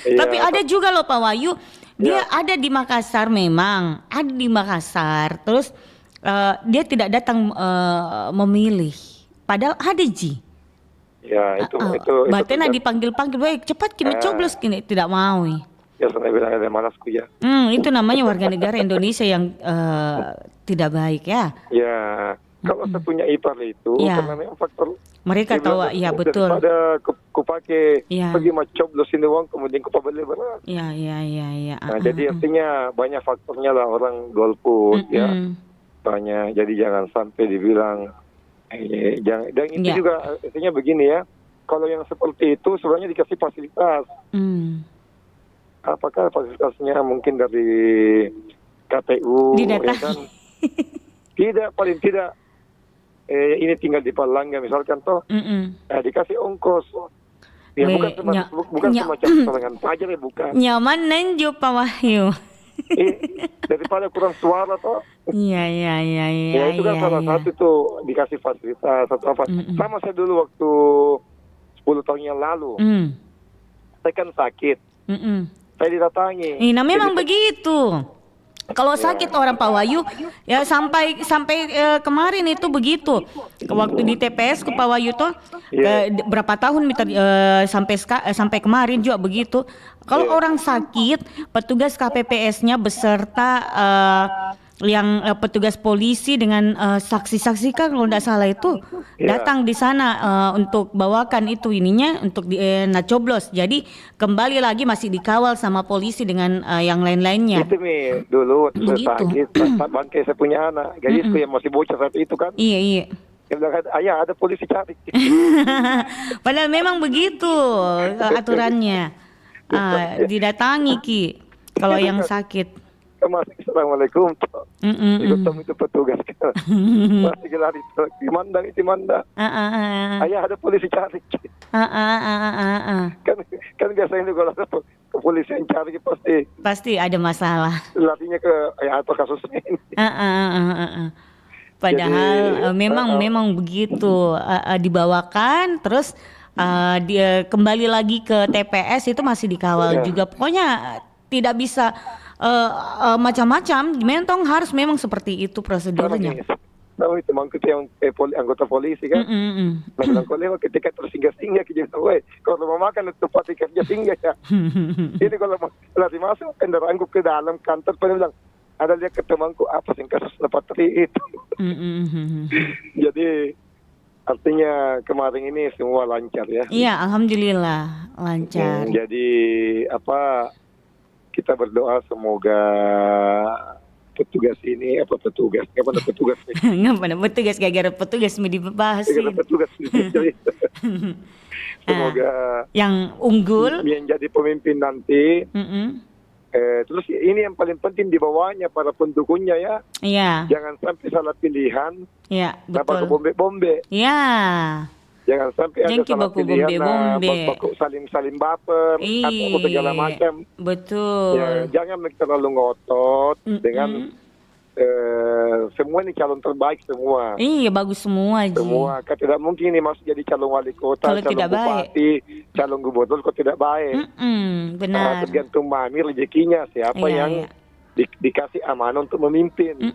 S7: Tapi ada juga loh Pak Wahyu, dia ada di Makassar, memang ada di Makassar, terus dia tidak datang memilih, padahal ada Ji.
S17: Ya itu
S7: Batena dipanggil baik cepat kini coblos kini tidak mau.
S17: Ya saya bilang ada malasku ya.
S7: Itu namanya warga negara Indonesia yang tidak baik ya.
S17: Ya, kalau saya punya ipar itu karena memang faktor
S7: mereka tahu ya betul.
S17: Daripada ku pakai pergi coblos ini uang kemudian ku beli beras.
S7: Ya.
S17: Nah, jadi artinya banyak faktornya lah orang golput ya. Banyak. Jadi jangan sampai dibilang dan itu juga artinya begini ya. Kalau yang seperti itu sebenarnya dikasih fasilitas. Apakah fasilitasnya mungkin dari KPU ya kan? Tidak, paling tidak ini tinggal di Palangga misalkan toh dikasih ongkos Ya bukan semacam serangan fajar ya, bukan.
S7: Nyaman nenju Pak Wahyu.
S17: Daripada kurang suara toh.
S7: Iya.
S17: Ya itu kan salah satu tuh dikasih fasilitas atau apa. Sama saya dulu waktu 10 tahun yang lalu. Saya kan sakit. Saya didatangi.
S7: Nah memang begitu. Kalau sakit orang Pak Wahyu ya sampai kemarin itu begitu. Waktu di TPS ke Pak Wahyu tuh berapa tahun sampai kemarin juga begitu. Kalau orang sakit, petugas KPPS-nya beserta yang petugas polisi dengan saksi-saksi kan kalau tidak salah itu datang di sana untuk bawakan itu ininya untuk coblos. Jadi kembali lagi masih dikawal sama polisi dengan yang lain-lainnya.
S17: Itu nih dulu waktu saya sakit, bangkai saya punya anak, gadisku yang masih bocah saat itu kan.
S7: Iya.
S17: Dia bilang, ayah ada polisi cari.
S7: Padahal memang begitu aturannya. Didatangi Ki kalau yang sakit.
S17: Assalamualaikum. Ikut itu petugas kan. Masih gelari Timanda. Ayah ada polisi cari. Kan biasanya kalau ada kepolisian cari
S7: pasti ada masalah.
S17: Larinya ke atau kasusnya ini.
S7: Padahal memang begitu dibawakan terus dia kembali lagi ke TPS itu masih dikawal juga. Pokoknya tidak bisa macam-macam, memang seperti itu prosedurnya.
S17: Tahu itu mangkut yang anggota polisi kan? Bilang kalau ketika tersinggah-singgah kita kalau mau makan itu tempat kerja singgah ya. Ini kalau lagi masuk kendaraanku ke dalam kantor, pada bilang ada lihat ketemanku apa sih kasus lepatri itu. Jadi artinya kemarin ini semua lancar ya.
S7: Iya, alhamdulillah lancar.
S17: Jadi kita berdoa semoga petugas ini
S7: gara-gara petugas mau dibahas.
S17: Semoga
S7: yang unggul
S17: yang jadi pemimpin nanti. Terus ini yang paling penting di bawahnya para pendukungnya ya.
S7: Iya.
S17: Jangan sampai salah pilihan.
S7: Iya, betul.
S17: Bombe-bombe.
S7: Iya.
S17: Jangan sampai ada salah pilihan, baku saling baper atau segala macam.
S7: Betul.
S17: Ya, jangan terlalu ngotot dengan semua ini calon terbaik semua.
S7: Iya, bagus semua.
S17: Semua, kan tidak mungkin ini masuk jadi calon wali kota,
S7: kalau
S17: calon bupati, calon gubernur kok tidak baik.
S7: Benar.
S17: Tergantung mami rezekinya siapa yang dikasih amanah untuk memimpin.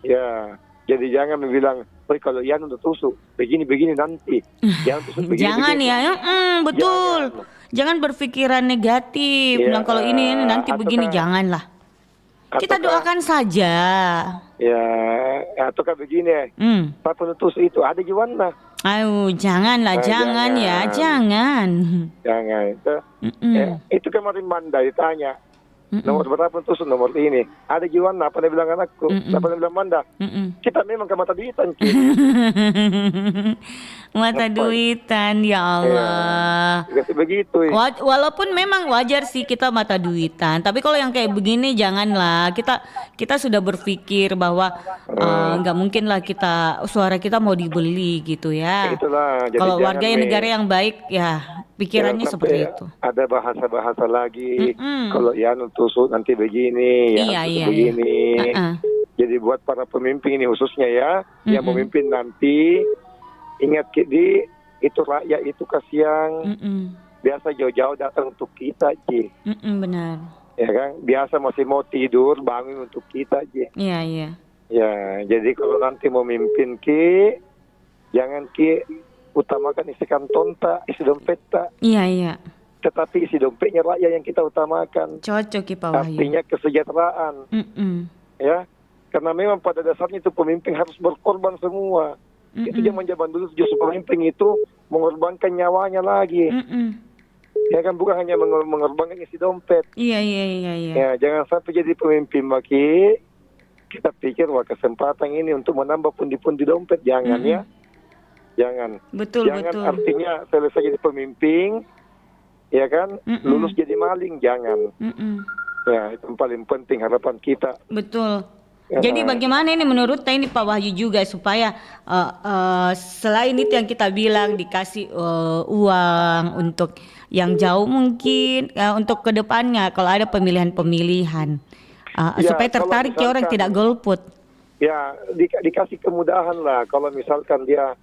S17: Ya, jadi jangan bilang, kalau Ian udah tusuk begini nanti. Jangan tusuk begini.
S7: Jangan
S17: begini.
S7: Ya, betul. Jangan berpikiran negatif. Bilang kalau ini nanti begini, janganlah. Kita doakan saja.
S17: Ya, atau kan begini Pak penutus itu ada gimana?
S7: Ayo, janganlah, jangan. Jangan.
S17: Itu kemarin Manda ditanya. Nomor berapa penutus nomor ini? Ada gimana? Apa dia bilang anakku? Apa dia bilang Manda? Kita memang ke mata duitan.
S7: Mata duitan, ya Allah.
S17: Begitu.
S7: Walaupun memang wajar sih kita mata duitan, tapi kalau yang kayak begini janganlah. Kita sudah berpikir bahwa nggak mungkin lah suara kita mau dibeli gitu ya.
S17: Itulah.
S7: Kalau warga negara yang baik ya pikirannya seperti itu.
S17: Ada bahasa-bahasa lagi. Kalau tusuk nanti begini, begini. Jadi buat para pemimpin ini khususnya ya, yang memimpin nanti ingat itu rakyat itu kasihan. Biasa jauh-jauh datang untuk kita, Ji.
S7: Benar.
S17: Ya kan, biasa masih mau tidur bangun untuk kita, Ji.
S7: Iya.
S17: Ya, jadi kalau nanti memimpin jangan utamakan isi kantong isi dompet tak.
S7: Iya.
S17: Tetapi isi dompetnya rakyat yang kita utamakan.
S7: Cocok Pak Wahyu.
S17: Artinya kesejahteraan. Ya, karena memang pada dasarnya itu pemimpin harus berkorban semua. Itu zaman dulu justru pemimpin itu mengorbankan nyawanya lagi. Ya kan, bukan hanya mengorbankan isi dompet.
S7: Iya.
S17: Ya, jangan sampai jadi pemimpin bagi kita pikir kesempatan ini untuk menambah pundi-pundi dompet, jangan ya. Jangan.
S7: Betul.
S17: Artinya selesai jadi pemimpin, ya kan, lulus jadi maling, jangan. Ya, itu yang paling penting harapan kita.
S7: Betul. Jadi bagaimana ini menurut ini Pak Wahyu juga supaya selain itu yang kita bilang dikasih uang untuk yang jauh mungkin untuk kedepannya kalau ada pemilihan-pemilihan supaya tertarik ke orang tidak golput.
S17: Ya dikasih kemudahan lah kalau misalkan dia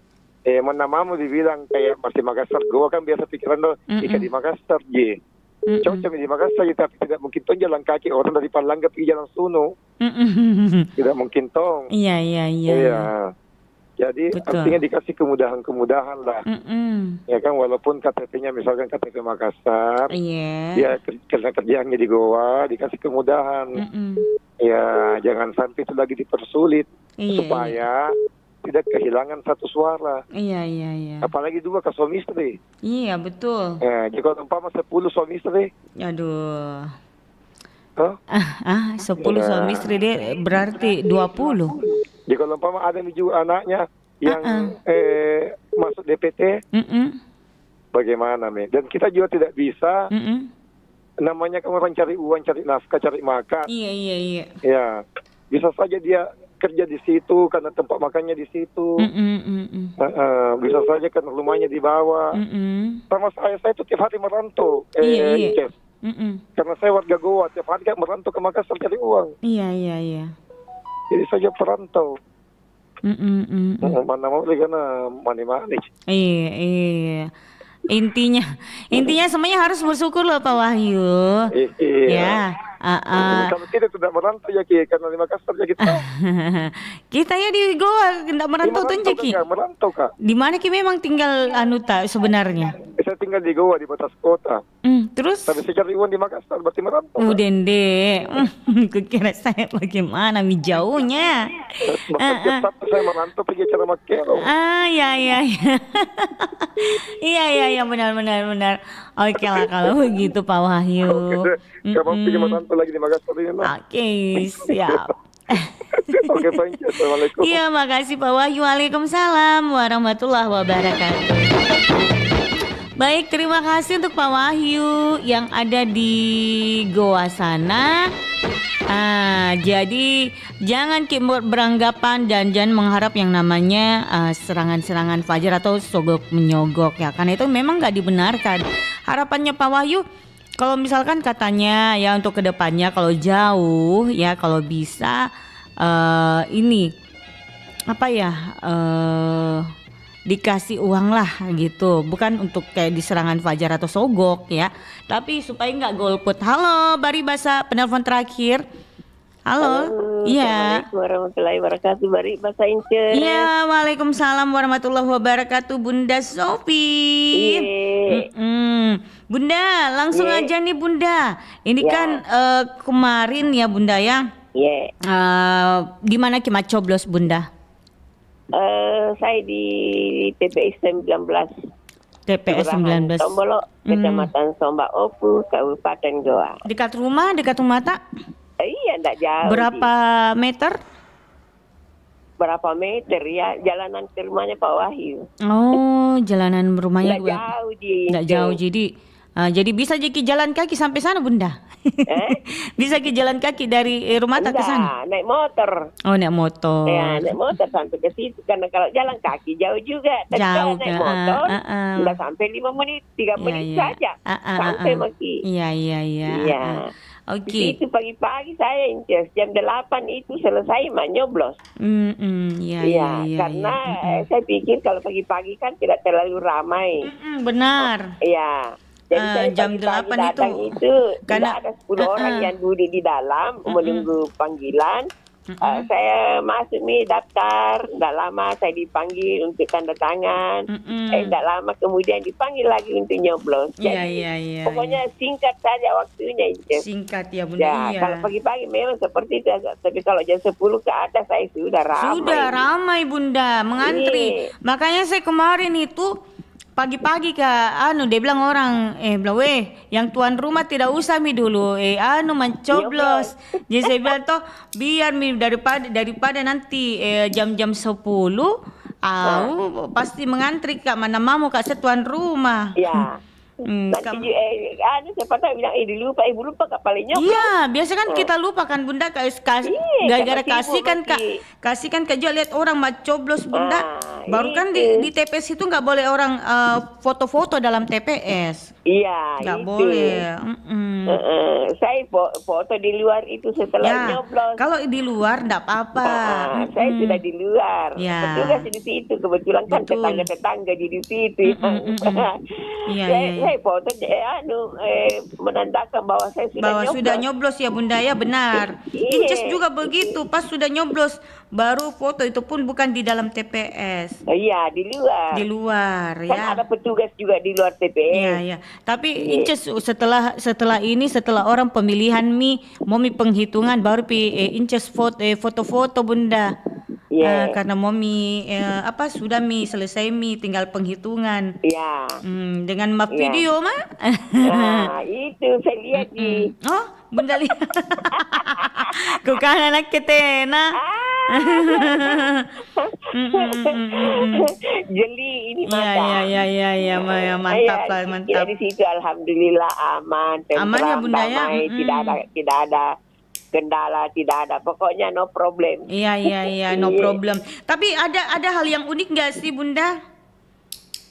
S17: mana mau dibilang kayak masih Makassar, gua kan biasa pikiran lo jika di Makassar cocok di Makassar tapi tidak mungkin tong jalan kaki orang dari Palangga pergi jalan Suno. Tidak mungkin tong.
S7: Iya.
S17: Jadi artinya dikasih kemudahan lah. Ya kan walaupun KTP-nya misalkan KTP Makassar, dia karena kerjaannya di Goa dikasih kemudahan. Ya jangan sampai itu lagi dipersulit supaya tidak kehilangan satu suara.
S7: Iya.
S17: Apalagi 2 suami istri.
S7: Iya betul.
S17: Jika umpama 10 suami istri.
S7: Aduh. 10
S17: Ya.
S7: suami istri dia berarti 20.
S17: Jika umpama ada juga anaknya yang masuk DPT, bagaimana Dan kita juga tidak bisa. Namanya kan orang cari uang, cari nafkah, cari makan.
S7: Iya.
S17: Ya, bisa saja dia kerja di situ karena tempat makannya di situ. Bisa saja karena rumahnya di bawah. Sama saya itu tiap hari merantau. Karena saya warga Goa, tiap hari kan merantau ke Makassar cari uang.
S7: Iya.
S17: Jadi saja perantau. Mana mau karena mani-mani.
S7: Iya. Intinya semuanya harus bersyukur loh Pak Wahyu.
S17: Iya.
S7: Ya.
S17: Kalau tidak merantau ya Ki, karena di Makassar ya kita.
S7: Kita ya di Goa tidak merantau tuh Ki.
S17: Merantau Kak.
S7: Di mana Ki memang tinggal sebenarnya?
S17: Saya tinggal di Goa di batas kota.
S7: Terus?
S17: Tapi saya cari uang di Makassar berarti merantau.
S7: Dende. Kukira saya bagaimana jauhnya.
S17: Maka Sabtu saya merantau pergi acara Makero.
S7: Iya benar. Oke lah kalau begitu Pak Wahyu.
S17: Kamu pergi merantau lagi di Makassar ini.
S7: Oke, siap.
S17: Oke, thank you. Assalamualaikum.
S7: Iya, makasih Pak Wahyu. Waalaikumsalam warahmatullahi wabarakatuh. Baik, terima kasih untuk Pak Wahyu yang ada di Goa sana. Jadi jangan beranggapan dan jangan mengharap yang namanya serangan-serangan fajar atau sogok menyogok ya, karena itu memang nggak dibenarkan. Harapannya Pak Wahyu, kalau misalkan katanya ya untuk kedepannya kalau jauh ya kalau bisa dikasih uang lah gitu, bukan untuk kayak diserangan fajar atau sogok ya, tapi supaya nggak golput. Halo Bari Basa, penelpon terakhir. Halo. Iya.
S18: Assalamualaikum warahmatullahi wabarakatuh. Bari Basa Ince.
S7: Iya, waalaikumsalam warahmatullahi wabarakatuh. Bunda Sofi. Bunda, langsung aja nih Bunda. Ini kan kemarin ya Bunda ya. Di mana Kimat coblos Bunda?
S18: Saya di TPS 19.
S7: TPS 19.
S18: Tombolo, Kecamatan Somba Opu, Kabupaten Goa.
S7: Dekat rumah tak?
S18: Iya, enggak jauh.
S7: Berapa meter?
S18: Berapa meter ya? Jalanan ke rumahnya Pak Wahyu.
S7: Oh, jalanan rumahnya
S18: enggak jauh
S7: Enggak jauh, jadi bisa jadi jalan kaki sampai sana Bunda. Bisa jalan kaki dari rumah ke sana?
S18: Naik motor.
S7: Oh, naik motor.
S18: Ya, naik motor sampai ke situ. Karena kalau jalan kaki jauh juga. Tapi
S7: jauh
S18: naik motor, udah sampai 5 menit, 3 menit saja. Sampai Maki.
S7: Iya. Oke.
S18: Itu pagi-pagi saya jam 8 itu selesai nyoblos.
S7: Iya.
S18: Karena saya pikir kalau pagi-pagi kan tidak terlalu ramai.
S7: Benar.
S18: Iya. Jadi
S7: jam 8
S18: itu karena ada 10 orang yang duduk di dalam menunggu panggilan. Saya masuk nih daftar, tidak lama saya dipanggil untuk tanda tangan. Tidak lama kemudian dipanggil lagi untuk nyoblos.
S7: Iya.
S18: Pokoknya singkat saja waktunya.
S7: Singkat ya Bunda.
S18: Ya, kalau pagi-pagi memang seperti itu. Tapi kalau jam 10 ke atas saya sudah ramai.
S7: Sudah ramai Bunda, mengantri. Makanya saya kemarin itu pagi-pagi dia bilang orang yang tuan rumah tidak usah dulu mencoblos. Jadi saya bilang biar daripada nanti jam 10 pasti mengantri Kak, mana mau Kak tuan rumah.
S18: Ya. Nanti siapa tahu bilang dilupa, ibu lupa gak paling nyok.
S7: Iya, biasa kan kita lupa kan Bunda, gara-gara kasih kan kejual lihat orang mau coblos Bunda. Baru kan di TPS itu nggak boleh orang foto-foto dalam TPS.
S18: Iya,
S7: nggak boleh.
S18: Saya foto di luar itu setelah nyoblos.
S7: Kalau di luar nggak apa-apa.
S18: Saya sudah di luar. Petugas di situ kebetulan kan tetangga di situ. Saya foto menandakan bahwa saya
S7: sudah nyoblos ya Bunda ya, benar. Inces juga begitu, pas sudah nyoblos baru foto, itu pun bukan di dalam TPS.
S18: Iya, di luar.
S7: Di luar
S18: kan
S7: ya.
S18: Ada petugas juga di luar TPS.
S7: Iya, iya. Tapi Inces setelah orang pemilihan mau penghitungan baru Inces foto-foto Bunda. Karena Momi sudah selesai tinggal penghitungan.
S18: Iya.
S7: Dengan map video mah.
S18: Nah, itu saya lihat di.
S7: Oh, Bunda lihat. Kau kan anak ketena.
S18: Jeli ini mantap.
S7: Ya, mantap lah, mantap.
S18: Di situ alhamdulillah aman, tentram,
S7: aman ya Bunda ya.
S18: Tidak ada kendala, tidak ada, pokoknya no problem.
S7: Iya, no problem. Tapi ada hal yang unik nggak sih Bunda?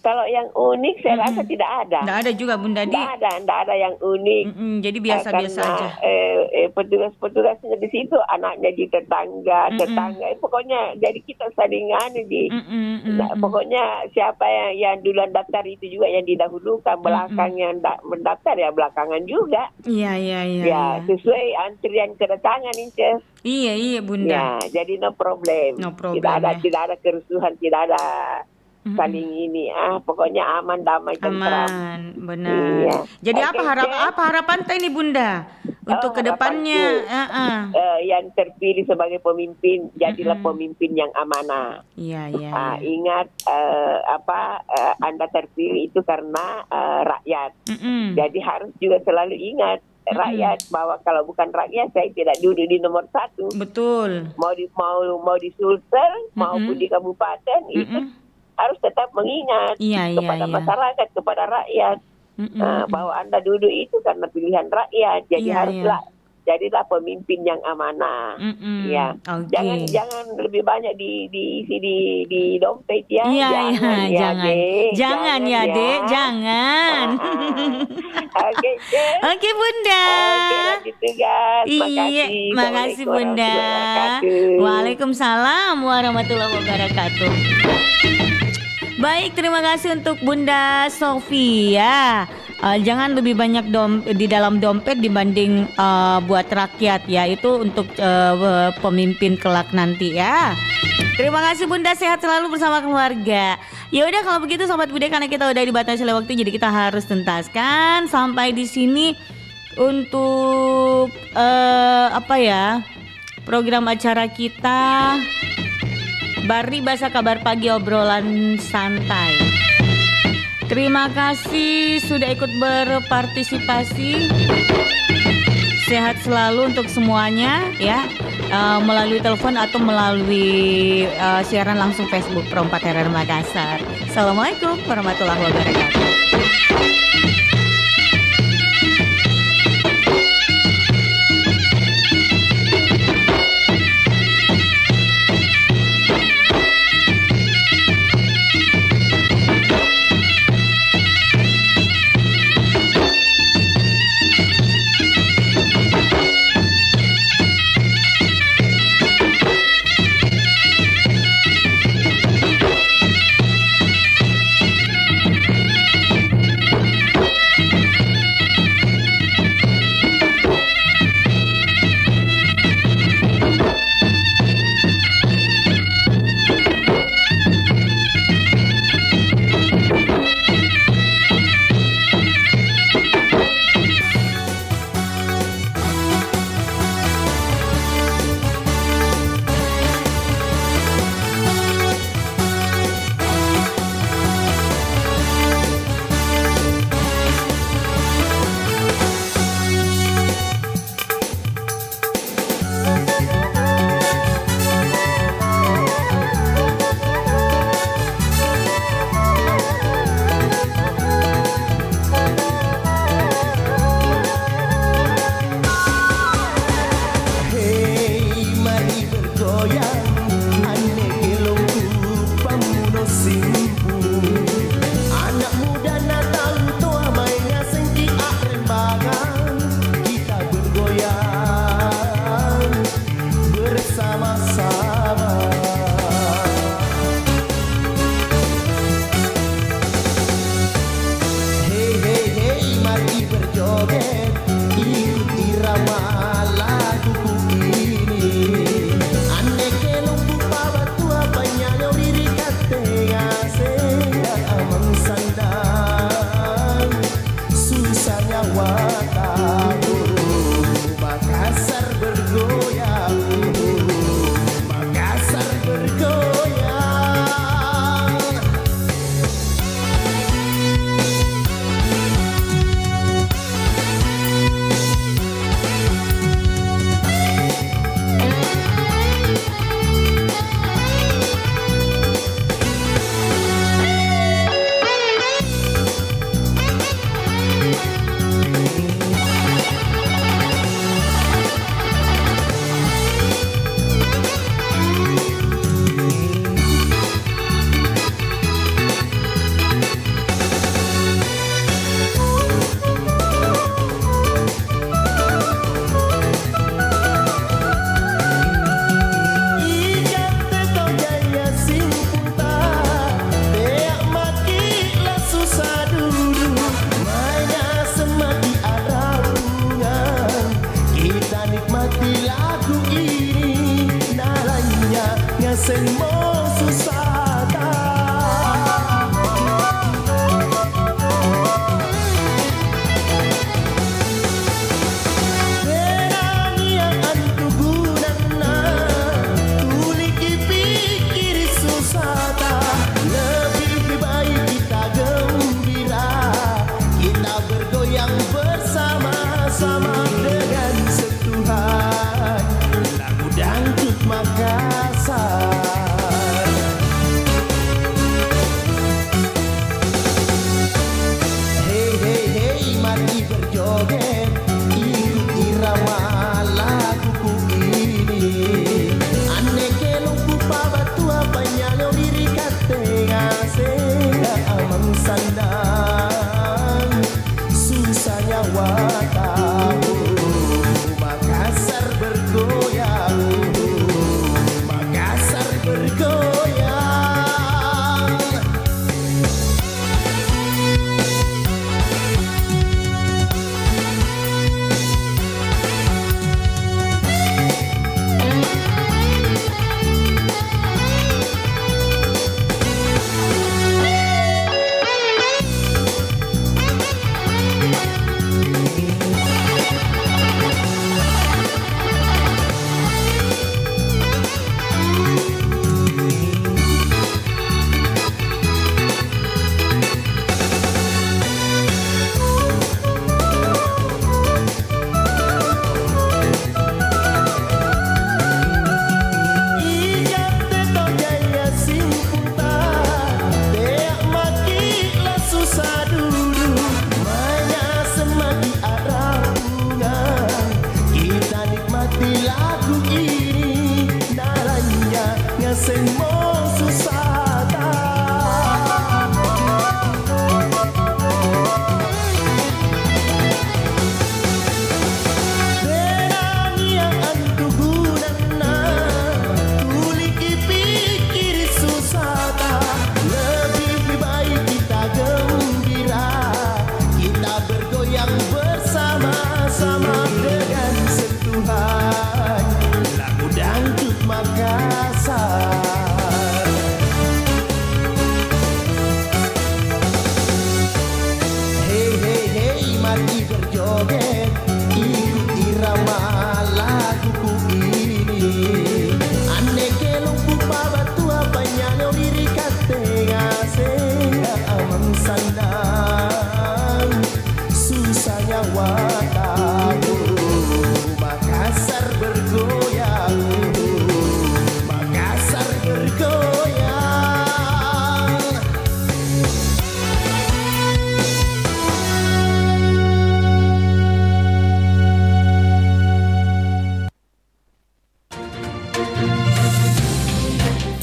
S18: Kalau yang unik saya rasa tidak ada.
S7: Tidak ada juga Bunda.
S18: Tidak ada yang unik.
S7: Jadi biasa-biasa aja.
S18: Petugas-petugasnya di situ anaknya di tetangga. Pokoknya jadi kita saling pokoknya siapa yang duluan daftar itu juga yang didahulukan, belakang yang mendaftar ya belakangan juga.
S7: Iya.
S18: Sesuai antrian kedatangan Inces.
S7: Iya Bunda.
S18: Ya, jadi no problem. Tidak ada kerusuhan, tidak ada saling ini pokoknya aman, damai, tentram.
S7: Aman, benar. Iya. Jadi apa harapan teh ini Bunda untuk kedepannya?
S18: Yang terpilih sebagai pemimpin jadilah pemimpin yang amanah.
S7: Iya.
S18: Ingat Anda terpilih itu karena rakyat. Jadi harus juga selalu ingat rakyat bahwa kalau bukan rakyat saya tidak duduk di nomor 1.
S7: Betul.
S18: Mau di Sulsel maupun di kabupaten itu harus tetap mengingat kepada masyarakat, kepada rakyat bahwa Anda duduk itu karena pilihan rakyat. Jadi jadilah pemimpin yang amanah. Ya.
S7: Okay.
S18: Jangan lebih banyak diisi di dompet ya.
S7: Jangan ya, Dek. Jangan. Oke, Bunda.
S18: Lanjut tugas.
S7: Makasih Bunda. Waalaikumsalam warahmatullahi wabarakatuh. Baik, terima kasih untuk Bunda Sofia. Jangan lebih banyak di dalam dompet dibanding buat rakyat ya. Itu untuk pemimpin kelak nanti ya. Terima kasih Bunda, sehat selalu bersama keluarga. Ya udah kalau begitu Sobat Bude, karena kita udah dibatasi oleh waktu, jadi kita harus tuntaskan sampai di sini untuk program acara kita Bari Basa Kabar Pagi Obrolan Santai. Terima kasih sudah ikut berpartisipasi. Sehat selalu untuk semuanya ya, melalui telepon atau melalui siaran langsung Facebook Perempat RR Makassar. Assalamualaikum warahmatullahi wabarakatuh.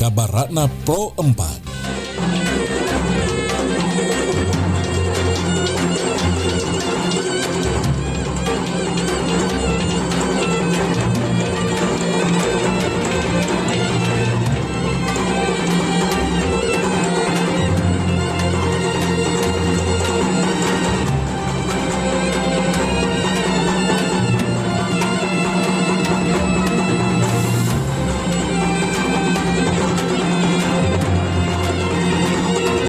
S6: Kabaratna Pro 4.